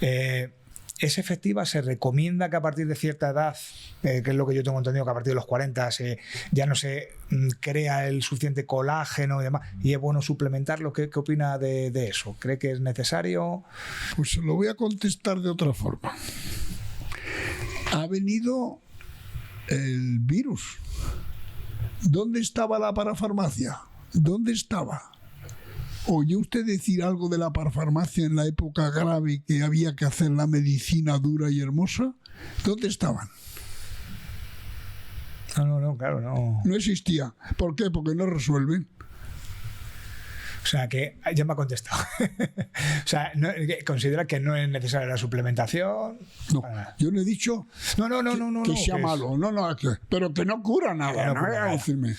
¿Es efectiva? ¿Se recomienda que a partir de cierta edad, que es lo que yo tengo entendido, que a partir de los 40 ya no se crea el suficiente colágeno y demás, y es bueno suplementarlo? ¿Qué opina de eso? ¿Cree que es necesario? Pues lo voy a contestar de otra forma. Ha venido el virus. ¿Dónde estaba la parafarmacia? ¿Dónde estaba? ¿Oyó usted decir algo de la parafarmacia en la época grave, que había que hacer la medicina dura y hermosa? ¿Dónde estaban? No, claro, no. No existía. ¿Por qué? Porque no resuelven. O sea, que ya me ha contestado. O sea, ¿considera que no es necesaria la suplementación? No, yo no he dicho que sea malo. Pero que no cura nada. No voy a decirme.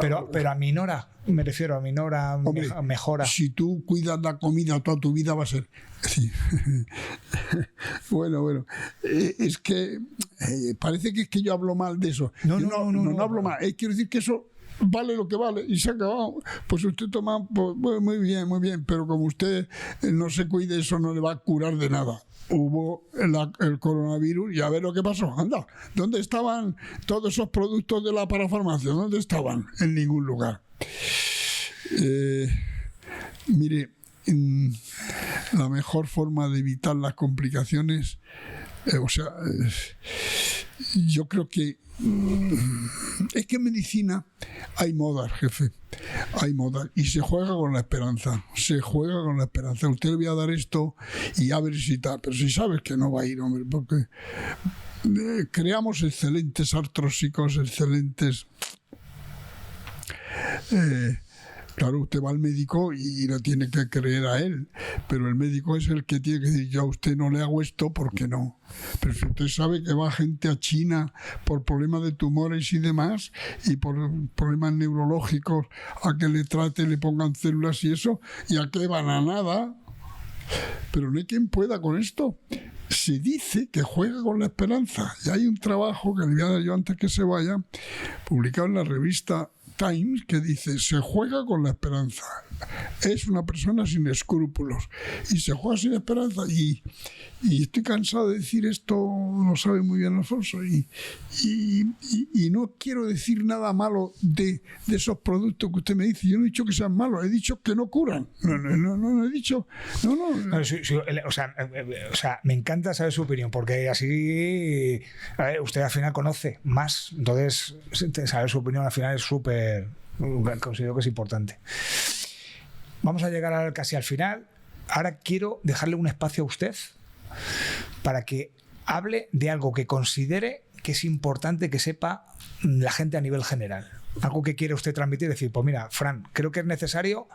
Pero aminora, me refiero, aminora, hombre, mejora. Si tú cuidas la comida toda tu vida, va a ser... Sí. Bueno. Es que parece que es que yo hablo mal de eso. No hablo mal. Quiero decir que eso vale lo que vale y se ha acabado. Pues usted toma, pues, muy bien, pero como usted no se cuide, eso no le va a curar de nada. Hubo el coronavirus y a ver lo que pasó. Anda, ¿dónde estaban todos esos productos de la parafarmacia? ¿Dónde estaban? En ningún lugar. Mire, la mejor forma de evitar las complicaciones, yo creo que es que en medicina hay modas, jefe, hay modas, y se juega con la esperanza. Usted le voy a dar esto y a ver si tal, pero si sabes que no va a ir, hombre, porque creamos excelentes artrósicos, excelentes... Claro, usted va al médico y lo tiene que creer a él, pero el médico es el que tiene que decir: yo a usted no le hago esto porque no. Pero si usted sabe que va gente a China por problemas de tumores y demás, y por problemas neurológicos, a que le trate, le pongan células y eso, ¿y a qué van? A nada. Pero no hay quien pueda con esto. Se dice que juega con la esperanza. Y hay un trabajo que le voy a dar yo antes que se vaya, publicado en la revista Times, que dice: se juega con la esperanza. Es una persona sin escrúpulos y se juega sin esperanza, y estoy cansado de decir esto, lo sabe muy bien Alfonso, y no quiero decir nada malo de esos productos que usted me dice. Yo no he dicho que sean malos, he dicho que no curan. No he dicho o sea, me encanta saber su opinión, porque así usted al final conoce más, entonces saber su opinión al final es súper, considero que es importante. Vamos a llegar casi al final. Ahora quiero dejarle un espacio a usted para que hable de algo que considere que es importante que sepa la gente a nivel general? Algo que quiere usted transmitir, decir, pues mira, Fran, creo que es necesario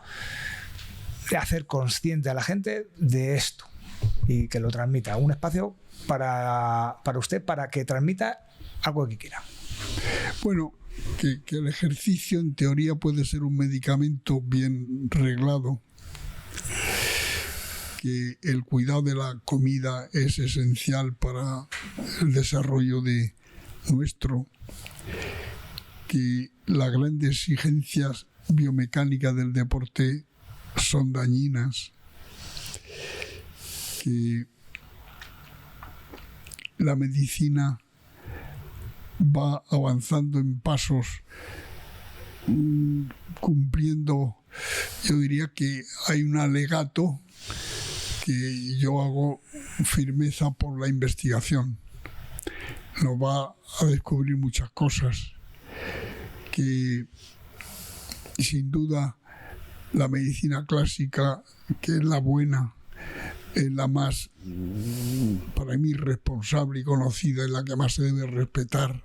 hacer consciente a la gente de esto y que lo transmita. Un espacio para usted, para que transmita algo que quiera. Bueno, que el ejercicio en teoría puede ser un medicamento bien reglado, que el cuidado de la comida es esencial para el desarrollo de nuestro, que las grandes exigencias biomecánicas del deporte son dañinas, que la medicina va avanzando en pasos, cumpliendo, yo diría que hay un alegato que yo hago firmeza por la investigación. Nos va a descubrir muchas cosas, que sin duda la medicina clásica, que es la buena, es la más, para mí, responsable y conocida, es la que más se debe respetar,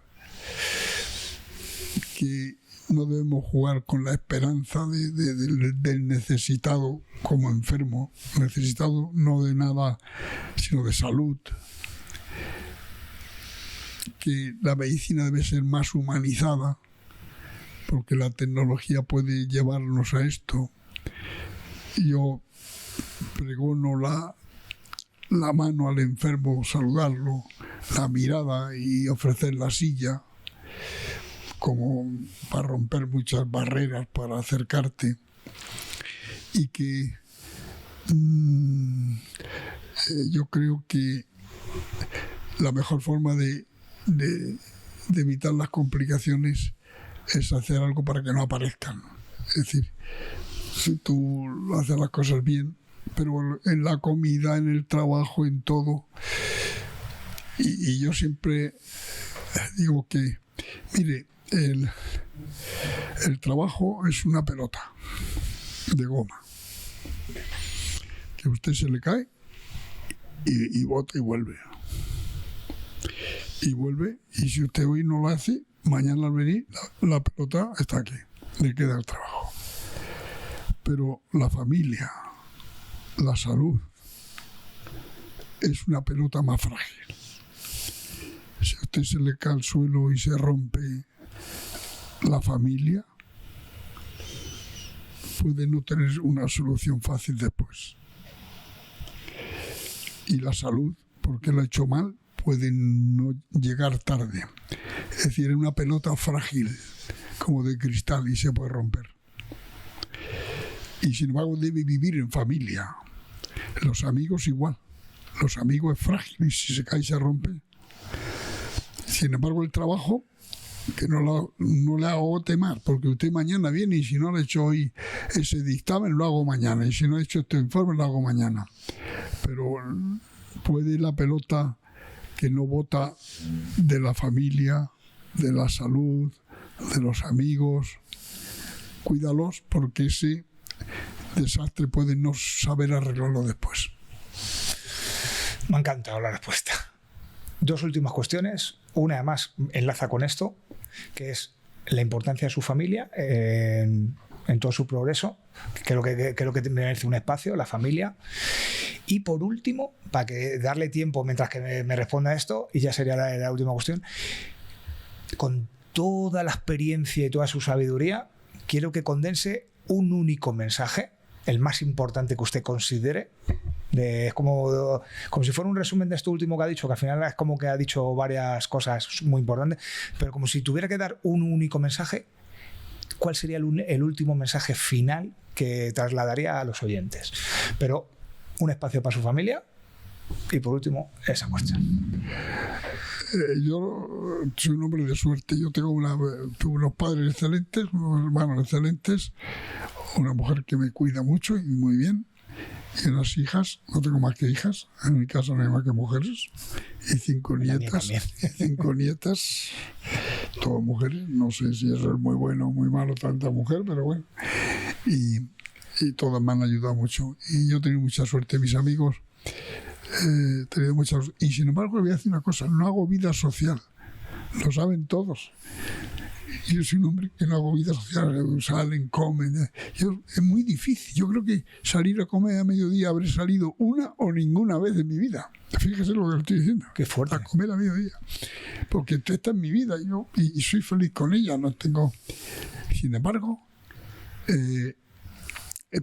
que no debemos jugar con la esperanza del necesitado como enfermo, necesitado no de nada, sino de salud, que la medicina debe ser más humanizada, porque la tecnología puede llevarnos a esto. Yo pregono la mano al enfermo, saludarlo, la mirada y ofrecer la silla, como para romper muchas barreras, para acercarte. Y que yo creo que la mejor forma de evitar las complicaciones es hacer algo para que no aparezcan. Es decir, si tú haces las cosas bien, pero en la comida, en el trabajo, en todo. Y yo siempre digo que, mire, el trabajo es una pelota de goma, que a usted se le cae y bota y vuelve. Y vuelve, y si usted hoy no lo hace, mañana al venir, la pelota está aquí, le queda el trabajo. Pero la familia, la salud, es una pelota más frágil. Si a usted se le cae al suelo y se rompe la familia, puede no tener una solución fácil después. Y la salud, porque lo ha hecho mal, puede no llegar tarde. Es decir, es una pelota frágil, como de cristal, y se puede romper. Y sin embargo debe vivir en familia. Los amigos igual. Los amigos es frágil y si se cae se rompe. Sin embargo el trabajo, que no le agote más, porque usted mañana viene y si no le he hecho hoy ese dictamen lo hago mañana, y si no he hecho este informe lo hago mañana. Pero puede la pelota que no bota de la familia, de la salud, de los amigos, cuídalos, porque ese desastre puede no saber arreglarlo después. Me ha encantado la respuesta. Dos últimas cuestiones. Una, además, enlaza con esto, que es la importancia de su familia en todo su progreso. Creo que merece un espacio, la familia. Y por último, para darle tiempo mientras que me responda esto, y ya sería la última cuestión, con toda la experiencia y toda su sabiduría, quiero que condense un único mensaje, el más importante que usted considere. Es como si fuera un resumen de esto último que ha dicho, que al final es como que ha dicho varias cosas muy importantes, pero como si tuviera que dar un único mensaje, ¿cuál sería el último mensaje final que trasladaría a los oyentes? Pero un espacio para su familia y por último esa cuestión. Yo soy un hombre de suerte. Yo tuve unos padres excelentes, unos hermanos excelentes, una mujer que me cuida mucho y muy bien, y unas hijas, no tengo más que hijas, en mi casa no hay más que mujeres, y 5 nietas, 5 nietas, todas mujeres. No sé si eso es muy bueno o muy malo, tanta mujer, pero bueno, y todas me han ayudado mucho, y yo he tenido mucha suerte. Mis amigos, he tenido mucha suerte, y sin embargo voy a decir una cosa: no hago vida social, lo saben todos. Yo soy un hombre que no hago vida social, salen, comen. Es muy difícil. Yo creo que salir a comer a mediodía habré salido una o ninguna vez en mi vida. Fíjese lo que le estoy diciendo. Qué fuerte. A comer a mediodía. Porque esta es mi vida y soy feliz con ella. No tengo. Sin embargo,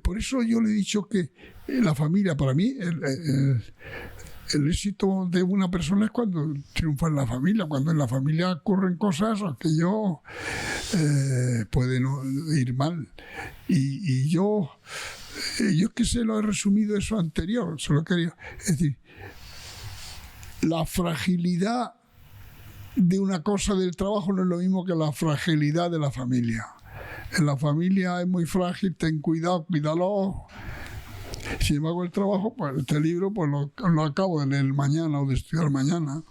por eso yo le he dicho que la familia, para mí, el éxito de una persona es cuando triunfa en la familia. Cuando en la familia ocurren cosas que pueden ir mal. Y yo es que se lo he resumido eso anterior. Solo quería decir, la fragilidad de una cosa del trabajo no es lo mismo que la fragilidad de la familia. En la familia es muy frágil, ten cuidado, cuídalo. Sin embargo, el trabajo, pues este libro pues lo acabo de leer mañana o de estudiar mañana,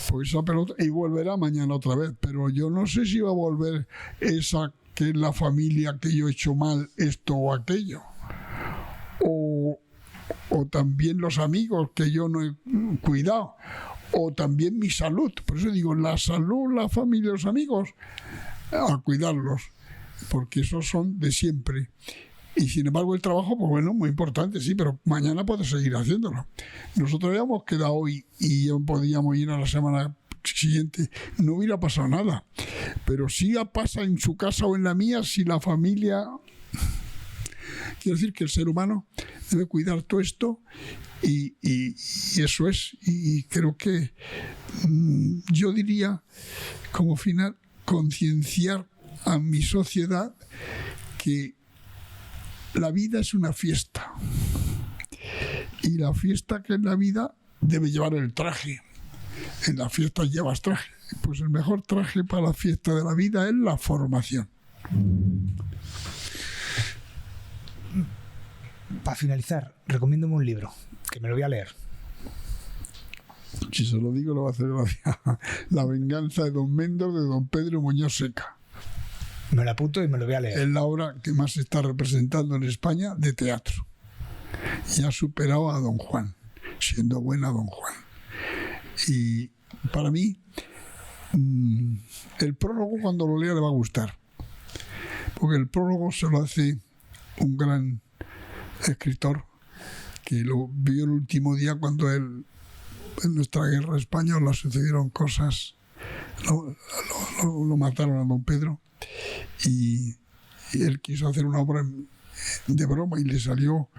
pues esa pelota, y volverá mañana otra vez, pero yo no sé si va a volver esa que es la familia que yo he hecho mal, esto o aquello, o también los amigos que yo no he cuidado, o también mi salud. Por eso digo, la salud, la familia, los amigos, a cuidarlos, porque esos son de siempre. Y sin embargo el trabajo, pues bueno, muy importante, sí, pero mañana puedes seguir haciéndolo. Nosotros habíamos quedado hoy y ya podíamos ir a la semana siguiente, no hubiera pasado nada. Pero sí pasa en su casa o en la mía si la familia... Quiero decir que el ser humano debe cuidar todo esto y eso es. Y creo que yo diría, como final, concienciar a mi sociedad que la vida es una fiesta y la fiesta que es la vida debe llevar el traje. En las fiestas llevas traje, pues el mejor traje para la fiesta de la vida es la formación. Para finalizar, recomiéndome un libro que me lo voy a leer. Si se lo digo, lo va a hacer gracia. La venganza de Don Méndez, de Don Pedro Muñoz Seca. Me lo apunto y me lo voy a leer. Es la obra que más se está representando en España de teatro. Ya ha superado a Don Juan, siendo buena Don Juan. Y para mí, el prólogo cuando lo lea le va a gustar. Porque el prólogo se lo hace un gran escritor que lo vio el último día cuando en nuestra guerra española sucedieron cosas. Lo mataron a Don Pedro. Y él quiso hacer una obra de broma y le salió,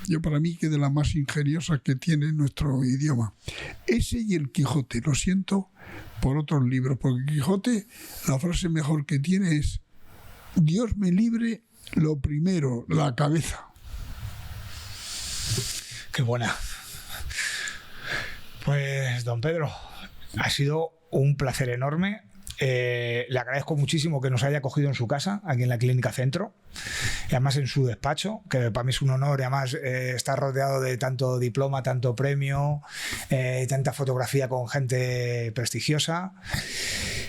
yo para mí, que de las más ingeniosas que tiene nuestro idioma. Ese y el Quijote. Lo siento por otros libros, porque Quijote, la frase mejor que tiene es: Dios me libre, lo primero, la cabeza. Qué buena. Pues, don Pedro, ha sido un placer enorme. Le agradezco muchísimo que nos haya acogido en su casa, aquí en la Clínica Centro, y además en su despacho, que para mí es un honor, y además estar rodeado de tanto diploma, tanto premio, tanta fotografía con gente prestigiosa,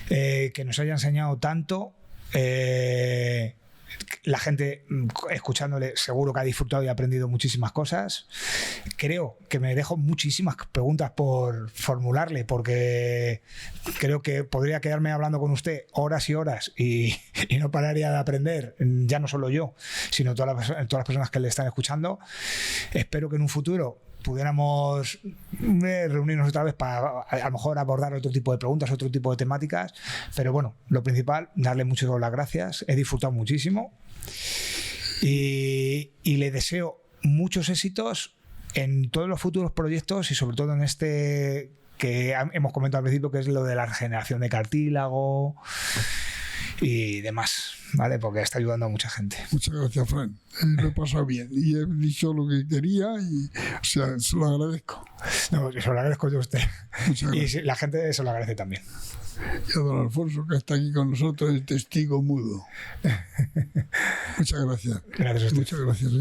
que nos haya enseñado tanto. La gente, escuchándole, seguro que ha disfrutado y ha aprendido muchísimas cosas. Creo que me dejo muchísimas preguntas por formularle, porque creo que podría quedarme hablando con usted horas y horas y no pararía de aprender, ya no solo yo, sino todas las personas que le están escuchando. Espero que en un futuro pudiéramos reunirnos otra vez para a lo mejor abordar otro tipo de preguntas, otro tipo de temáticas, pero bueno, lo principal, darle muchas las gracias. He disfrutado muchísimo y le deseo muchos éxitos en todos los futuros proyectos y sobre todo en este que hemos comentado al principio, que es lo de la regeneración de cartílago y demás, ¿vale? Porque está ayudando a mucha gente. Muchas gracias, Fran. Lo he pasado bien y he dicho lo que quería y, o sea, se lo agradezco. No, se lo agradezco yo a usted. Y la gente se lo agradece también. Y a don Alfonso, que está aquí con nosotros, el testigo mudo. Muchas gracias. Gracias a usted. Muchas gracias.